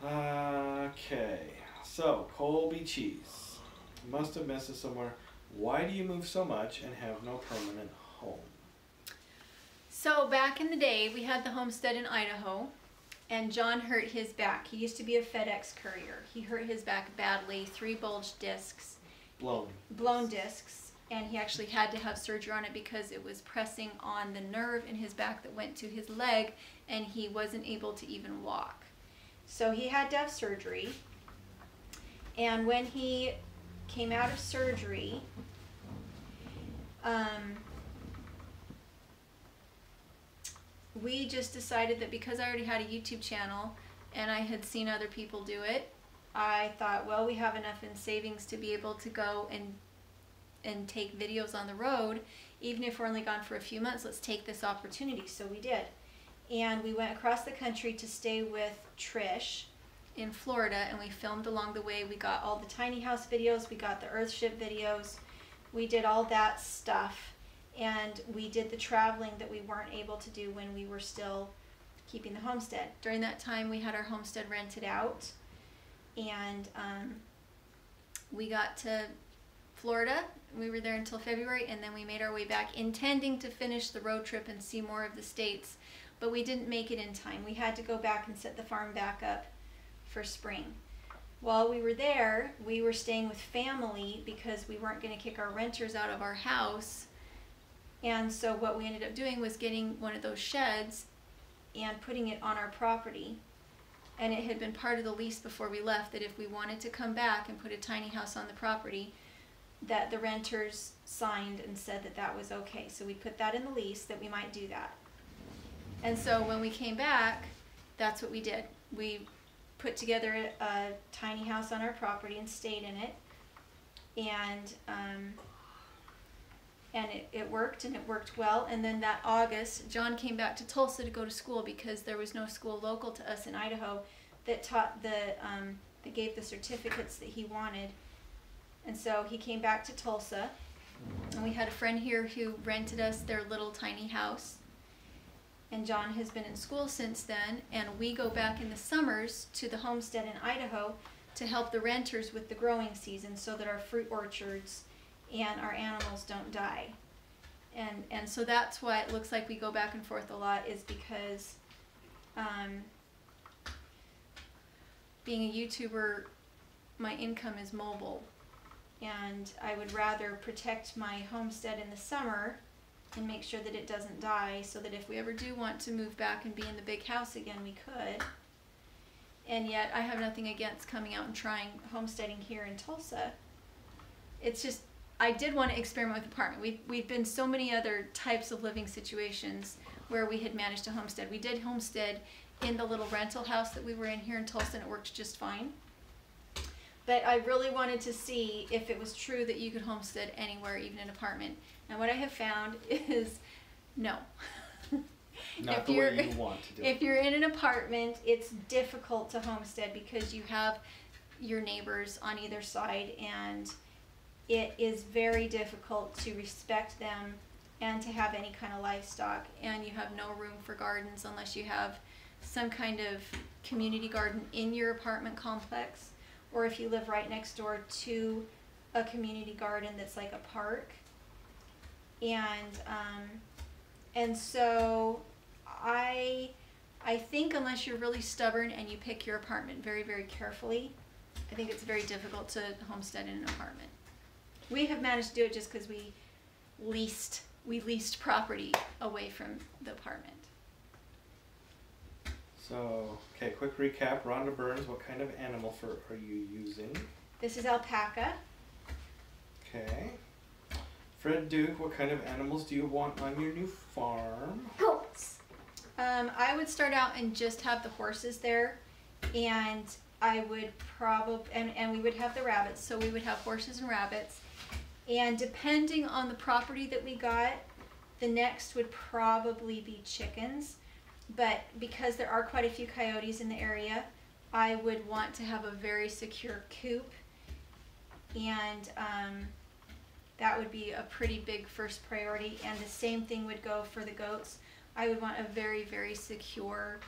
Okay, so Colby cheese. Must have missed it somewhere. Why do you move so much and have no permanent home? So back in the day, we had the homestead in Idaho, and John hurt his back. He used to be a FedEx courier. He hurt his back badly, 3 bulged discs. Blown discs. And he actually had to have surgery on it because it was pressing on the nerve in his back that went to his leg, and he wasn't able to even walk. So he had to have surgery. And when he came out of surgery, we just decided that because I already had a YouTube channel and I had seen other people do it, I thought, well, we have enough in savings to be able to go and take videos on the road. Even if we're only gone for a few months, let's take this opportunity. So we did. And we went across the country to stay with Trish in Florida, and we filmed along the way. We got all the tiny house videos, we got the Earthship videos, we did all that stuff, and we did the traveling that we weren't able to do when we were still keeping the homestead. During that time, we had our homestead rented out, and we got to Florida. We were there until February, and then we made our way back, intending to finish the road trip and see more of the states, but we didn't make it in time. We had to go back and set the farm back up for spring. While we were there, we were staying with family because we weren't going to kick our renters out of our house. And so what we ended up doing was getting one of those sheds and putting it on our property. And it had been part of the lease before we left that if we wanted to come back and put a tiny house on the property, that the renters signed and said that that was okay. So we put that in the lease that we might do that. And so when we came back, that's what we did. we put together a tiny house on our property and stayed in it, and it worked, and it worked well. And then that August, John came back to Tulsa to go to school because there was no school local to us in Idaho that taught that gave the certificates that he wanted. And so he came back to Tulsa, and we had a friend here who rented us their little tiny house. And John has been in school since then, and we go back in the summers to the homestead in Idaho to help the renters with the growing season so that our fruit orchards and our animals don't die. And so that's why it looks like we go back and forth a lot, is because being a YouTuber, my income is mobile, and I would rather protect my homestead in the summer and make sure that it doesn't die, so that if we ever do want to move back and be in the big house again, we could. And yet I have nothing against coming out and trying homesteading here in Tulsa. It's just, I did want to experiment with apartment. We've been so many other types of living situations where we had managed to homestead. We did homestead in the little rental house that we were in here in Tulsa, and it worked just fine. But I really wanted to see if it was true that you could homestead anywhere, even an apartment. And what I have found is no. Not the way you want to do it. If you're in an apartment, it's difficult to homestead because you have your neighbors on either side, and it is very difficult to respect them and to have any kind of livestock. And you have no room for gardens unless you have some kind of community garden in your apartment complex, or if you live right next door to a community garden that's like a park. And so I think unless you're really stubborn and you pick your apartment very, very carefully, I think it's very difficult to homestead in an apartment. We have managed to do it just because we leased property away from the apartment. So, okay, quick recap. Rhonda Burns, what kind of animal fur are you using? This is alpaca. Okay. Fred Duke, what kind of animals do you want on your new farm? Goats. I would start out and just have the horses there, and I would probably, and we would have the rabbits, so we would have horses and rabbits. And depending on the property that we got, the next would probably be chickens. But because there are quite a few coyotes in the area, I would want to have a very secure coop, and that would be a pretty big first priority. And the same thing would go for the goats. I would want a very, very secure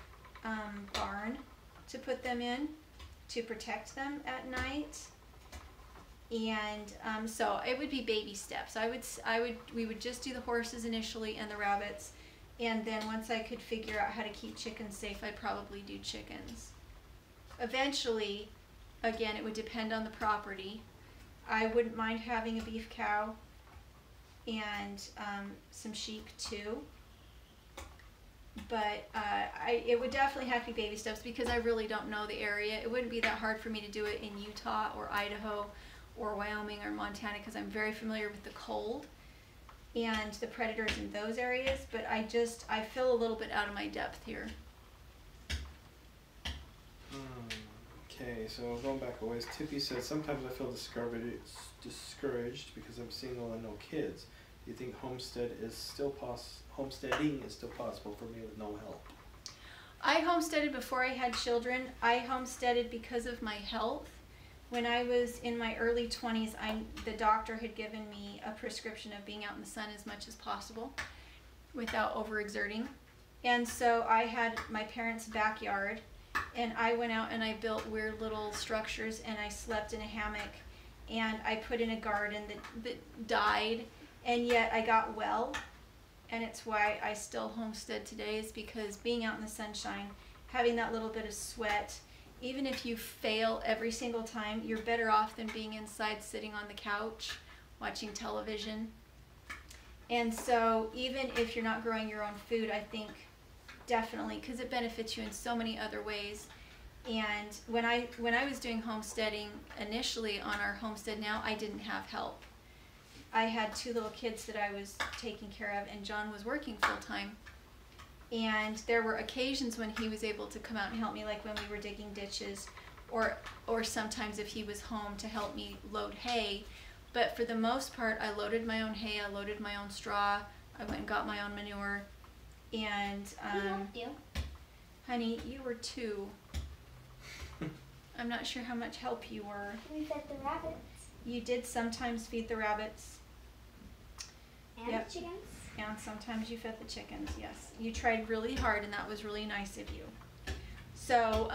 barn to put them in to protect them at night. And so it would be baby steps. We would just do the horses initially and the rabbits. And then once I could figure out how to keep chickens safe, I'd probably do chickens. Eventually, again, it would depend on the property. I wouldn't mind having a beef cow and some sheep too. But it would definitely have to be baby steps because I really don't know the area. It wouldn't be that hard for me to do it in Utah or Idaho or Wyoming or Montana because I'm very familiar with the cold and the predators in those areas, but I feel a little bit out of my depth here. Okay, so going back a ways, Tippy says, sometimes I feel discouraged because I'm single and no kids. Do you think homesteading is still possible for me with no help? I homesteaded before I had children. I homesteaded because of my health. When I was in my early 20s, the doctor had given me a prescription of being out in the sun as much as possible without overexerting. And so I had my parents' backyard, and I went out and I built weird little structures, and I slept in a hammock, and I put in a garden that died, and yet I got well. And it's why I still homestead today, is because being out in the sunshine, having that little bit of sweat, even if you fail every single time, you're better off than being inside sitting on the couch watching television. And so even if you're not growing your own food, I think definitely, because it benefits you in so many other ways. And when I was doing homesteading initially on our homestead now, I didn't have help. I had 2 little kids that I was taking care of, and John was working full-time. And there were occasions when he was able to come out and help me, like when we were digging ditches, or sometimes if he was home to help me load hay. But for the most part, I loaded my own hay, I loaded my own straw, I went and got my own manure. And He helped you. honey, you were 2. I'm not sure how much help you were. We fed the rabbits. You did sometimes feed the rabbits. And Yep. the chickens. And sometimes you fed the chickens, yes. You tried really hard, and that was really nice of you. So,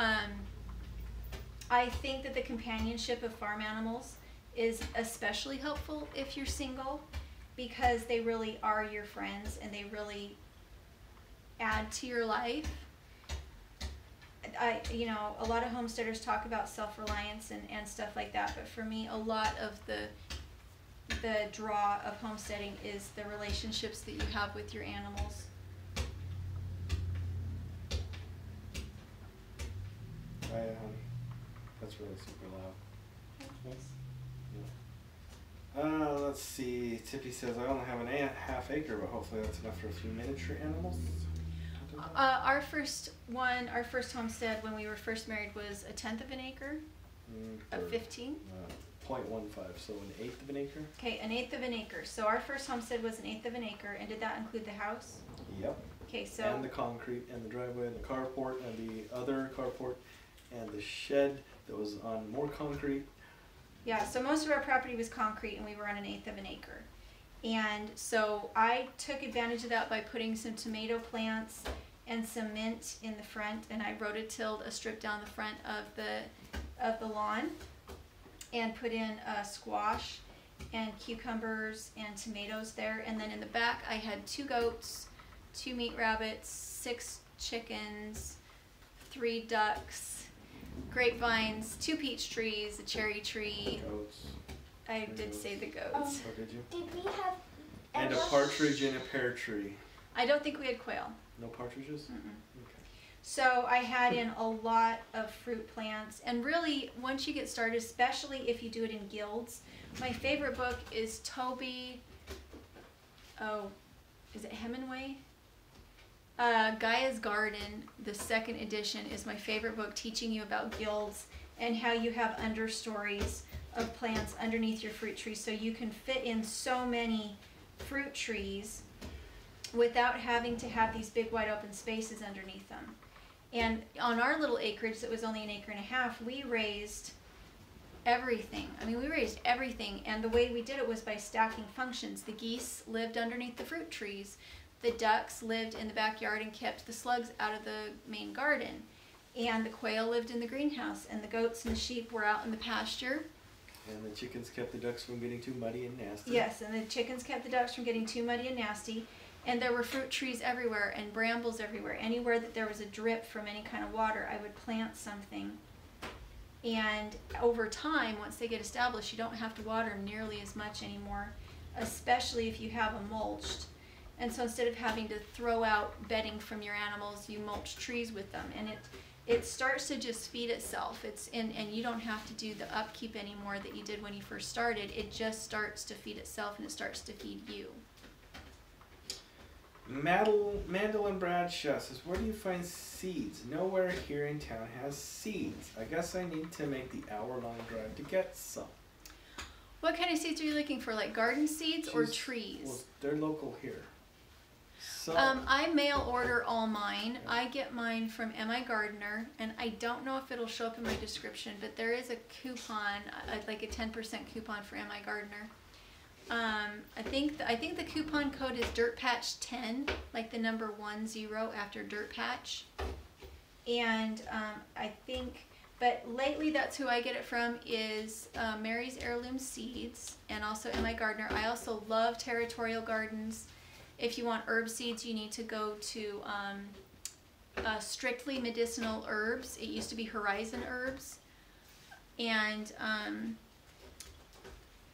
I think that the companionship of farm animals is especially helpful if you're single, because they really are your friends, and they really add to your life. You know, a lot of homesteaders talk about self-reliance and stuff like that, but for me, a lot of the draw of homesteading is the relationships that you have with your animals. That's really super loud. Like this. Let's see. Tippy says, I only have an half acre, but hopefully that's enough for a few miniature animals. Our first homestead when we were first married was 1/10 of an acre of 15. 0.15, so 1/8 of an acre. Okay, 1/8 of an acre. So our first homestead was 1/8 of an acre, and did that include the house? Yep. Okay, so. And the concrete, and the driveway, and the carport, and the other carport, and the shed that was on more concrete. Yeah, so most of our property was concrete, and we were on 1/8 of an acre. And so I took advantage of that by putting some tomato plants and some mint in the front, and I rototilled a strip down the front of the lawn, and put in squash and cucumbers and tomatoes there. And then in the back I had 2 goats, 2 meat rabbits, 6 chickens, 3 ducks, grapevines, 2 peach trees, a cherry tree. Goats. I did say the goats. Oh, did you? Did we have... And a partridge and a pear tree. I don't think we had quail. No partridges? Mm-mm. Okay. So I had in a lot of fruit plants, and really once you get started, especially if you do it in guilds, my favorite book is Toby, is it Hemingway? Gaia's Garden, the 2nd edition, is my favorite book, teaching you about guilds and how you have understories of plants underneath your fruit trees, so you can fit in so many fruit trees without having to have these big wide open spaces underneath them. And on our little acreage that was only 1.5 acres, we raised everything. I mean, we raised everything, and the way we did it was by stacking functions. The geese lived underneath the fruit trees. The ducks lived in the backyard and kept the slugs out of the main garden. And the quail lived in the greenhouse, and the goats and the sheep were out in the pasture. And the chickens kept the ducks from getting too muddy and nasty. Yes, and the chickens kept the ducks from getting too muddy and nasty. And there were fruit trees everywhere and brambles everywhere. Anywhere that there was a drip from any kind of water, I would plant something. And over time, once they get established, you don't have to water them nearly as much anymore, especially if you have them mulched. And so instead of having to throw out bedding from your animals, you mulch trees with them. And it starts to just feed itself. And you don't have to do the upkeep anymore that you did when you first started. It just starts to feed itself, and it starts to feed you. Mandel and Bradshaw says, where do you find seeds? Nowhere here in town has seeds. I guess I need to make the hour-long drive to get some. What kind of seeds are you looking for? Like garden seeds or trees? Well, they're local here. So, I mail order all mine. I get mine from Mi Gardener, and I don't know if it'll show up in my description, but there is a coupon, like a 10% coupon for Mi Gardener. I think the coupon code is Dirtpatch10, like the number 10 after Dirtpatch. And but lately that's who I get it from is Mary's Heirloom Seeds, and also Mi Gardener. I also love Territorial Gardens. If you want herb seeds, you need to go to Strictly Medicinal Herbs. It used to be Horizon Herbs. And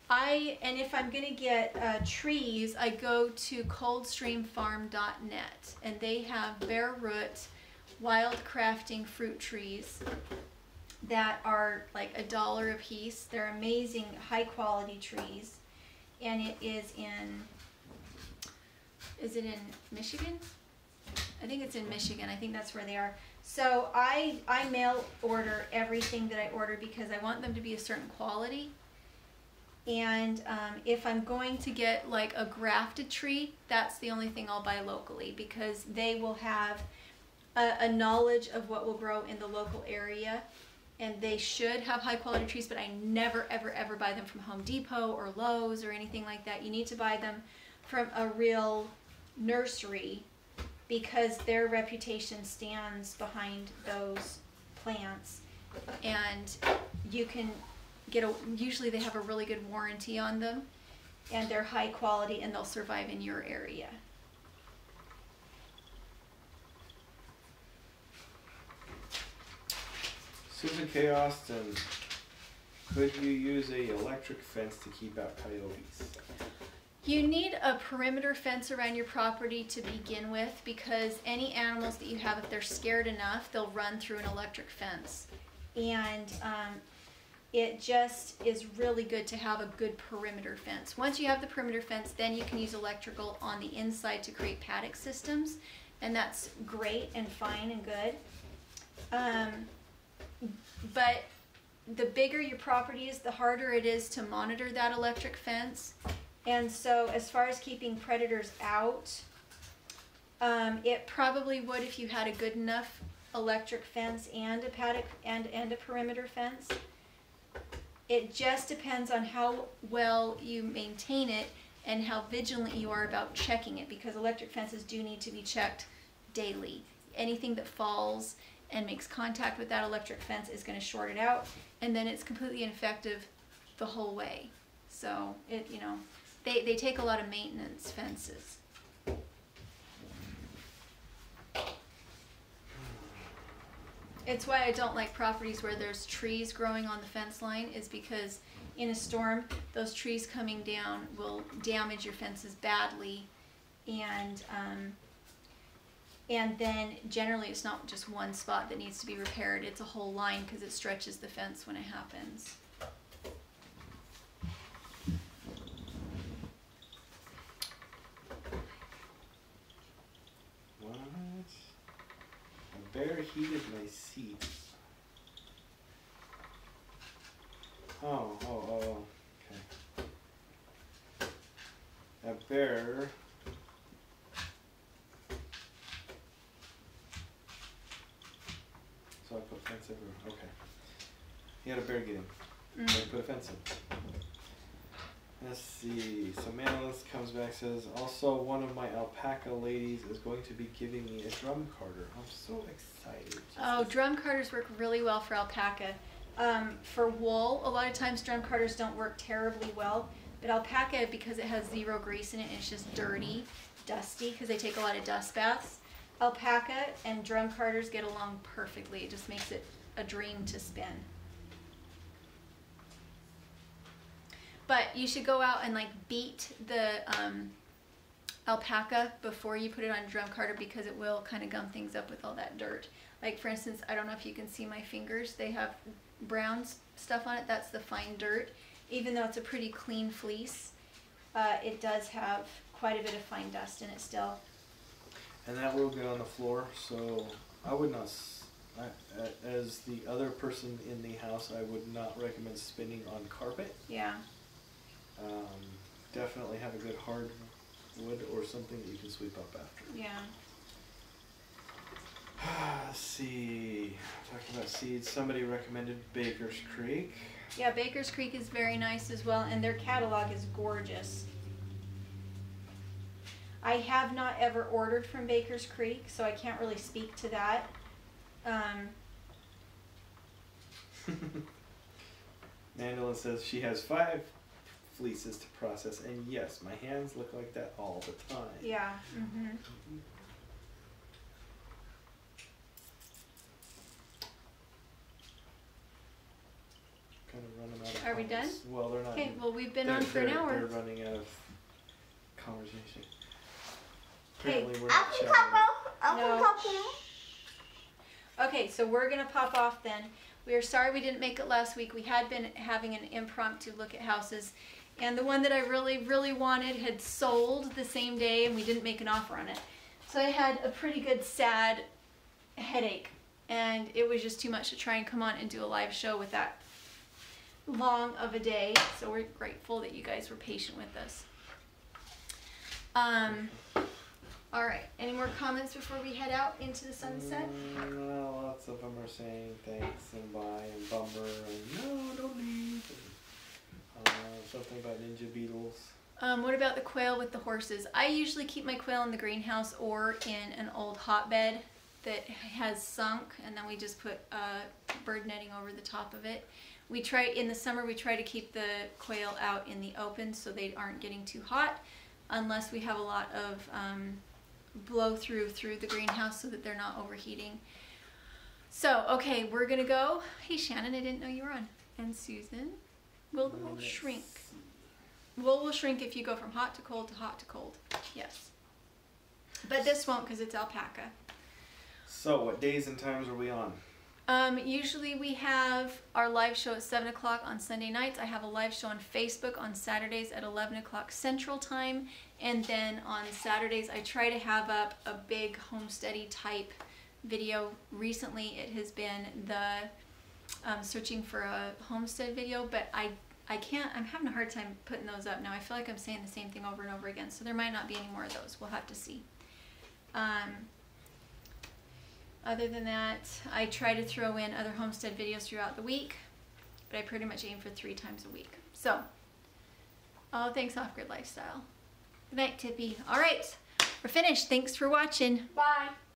if I'm going to get trees, I go to coldstreamfarm.net, and they have bare root, wild crafting fruit trees that are like $1 a piece. They're amazing, high quality trees, and it is it in Michigan? I think it's in Michigan. I think that's where they are. So I mail order everything that I order because I want them to be a certain quality. And if I'm going to get like a grafted tree, that's the only thing I'll buy locally, because they will have a knowledge of what will grow in the local area, and they should have high quality trees, but I never ever ever buy them from Home Depot or Lowe's or anything like that. You need to buy them from a real nursery, because their reputation stands behind those plants, and you can get usually they have a really good warranty on them, and they're high quality, and they'll survive in your area. Susan K. Austin, could you use a electric fence to keep out coyotes? You need a perimeter fence around your property to begin with, because any animals that you have, if they're scared enough, they'll run through an electric fence. And it just is really good to have a good perimeter fence. Once you have the perimeter fence, then you can use electrical on the inside to create paddock systems, and that's great and fine and good. But the bigger your property is, the harder it is to monitor that electric fence. And so as far as keeping predators out, it probably would if you had a good enough electric fence and a paddock and a perimeter fence. It just depends on how well you maintain it and how vigilant you are about checking it, because electric fences do need to be checked daily. Anything that falls and makes contact with that electric fence is going to short it out, and then it's completely ineffective the whole way. So it, you know, they take a lot of maintenance, fences. It's why I don't like properties where there's trees growing on the fence line, is because in a storm, those trees coming down will damage your fences badly, and then generally it's not just one spot that needs to be repaired, it's a whole line, because it stretches the fence when it happens. What? A bear heated my seat. Oh, okay. A bear so I put a fence everywhere. Okay. He had a bear get him. So I put a fence in. Let's see. So Manalist comes back, says, also one of my alpaca ladies is going to be giving me a drum carder. I'm so excited. Oh, drum carders work really well for alpaca. For wool, a lot of times drum carders don't work terribly well, but alpaca, because it has zero grease in it and it's just dirty, dusty, because they take a lot of dust baths, alpaca and drum carders get along perfectly. It just makes it a dream to spin. But you should go out and like beat the alpaca before you put it on a drum carder, because it will kind of gum things up with all that dirt. Like for instance, I don't know if you can see my fingers, they have brown stuff on it. That's the fine dirt. Even though it's a pretty clean fleece, it does have quite a bit of fine dust in it still. And that will get on the floor, so I would not, as the other person in the house, I would not recommend spinning on carpet. Yeah. Definitely have a good hard wood or something that you can sweep up after. Yeah. Let's see, talking about seeds, somebody recommended Baker's Creek. Yeah, Baker's Creek is very nice as well, and their catalog is gorgeous. I have not ever ordered from Baker's Creek, so I can't really speak to that. Mandolin says she has 5 fleeces to process, and yes, my hands look like that all the time. Yeah. Mm-hmm. Kind of running out of Are we done? Well, they're not. Okay, well, we've been on for an hour. They're running out of conversation. Okay. Apparently we're not chatting. Okay, so we're going to pop off then. We are sorry we didn't make it last week. We had been having an impromptu look at houses, and the one that I really, really wanted had sold the same day, and we didn't make an offer on it. So I had a pretty good sad headache, and it was just too much to try and come on and do a live show with that long of a day. So we're grateful that you guys were patient with us. All right, any more comments before we head out into the sunset? No, lots of them are saying thanks and bye and bummer and no, don't leave. And, something about ninja beetles. What about the quail with the horses? I usually keep my quail in the greenhouse or in an old hotbed that has sunk, and then we just put bird netting over the top of it. We try, in the summer, we try to keep the quail out in the open so they aren't getting too hot, unless we have a lot of blow through the greenhouse so that they're not overheating. So, okay, we're gonna go. Hey Shannon, I didn't know you were on. And Susan, will shrink. Wool will shrink if you go from hot to cold to hot to cold. Yes. But this won't because it's alpaca. So, what days and times are we on? Usually we have our live show at 7 o'clock on Sunday nights. I have a live show on Facebook on Saturdays at 11 o'clock Central Time. And then on Saturdays, I try to have up a big homesteading type video. Recently, it has been the searching for a homestead video, but I can't, I'm having a hard time putting those up now. I feel like I'm saying the same thing over and over again, so there might not be any more of those. We'll have to see. Other than that, I try to throw in other homestead videos throughout the week, but I pretty much aim for 3 times a week. So, oh, thanks Off-Grid Lifestyle. Good night, Tippy. All right, we're finished. Thanks for watching. Bye.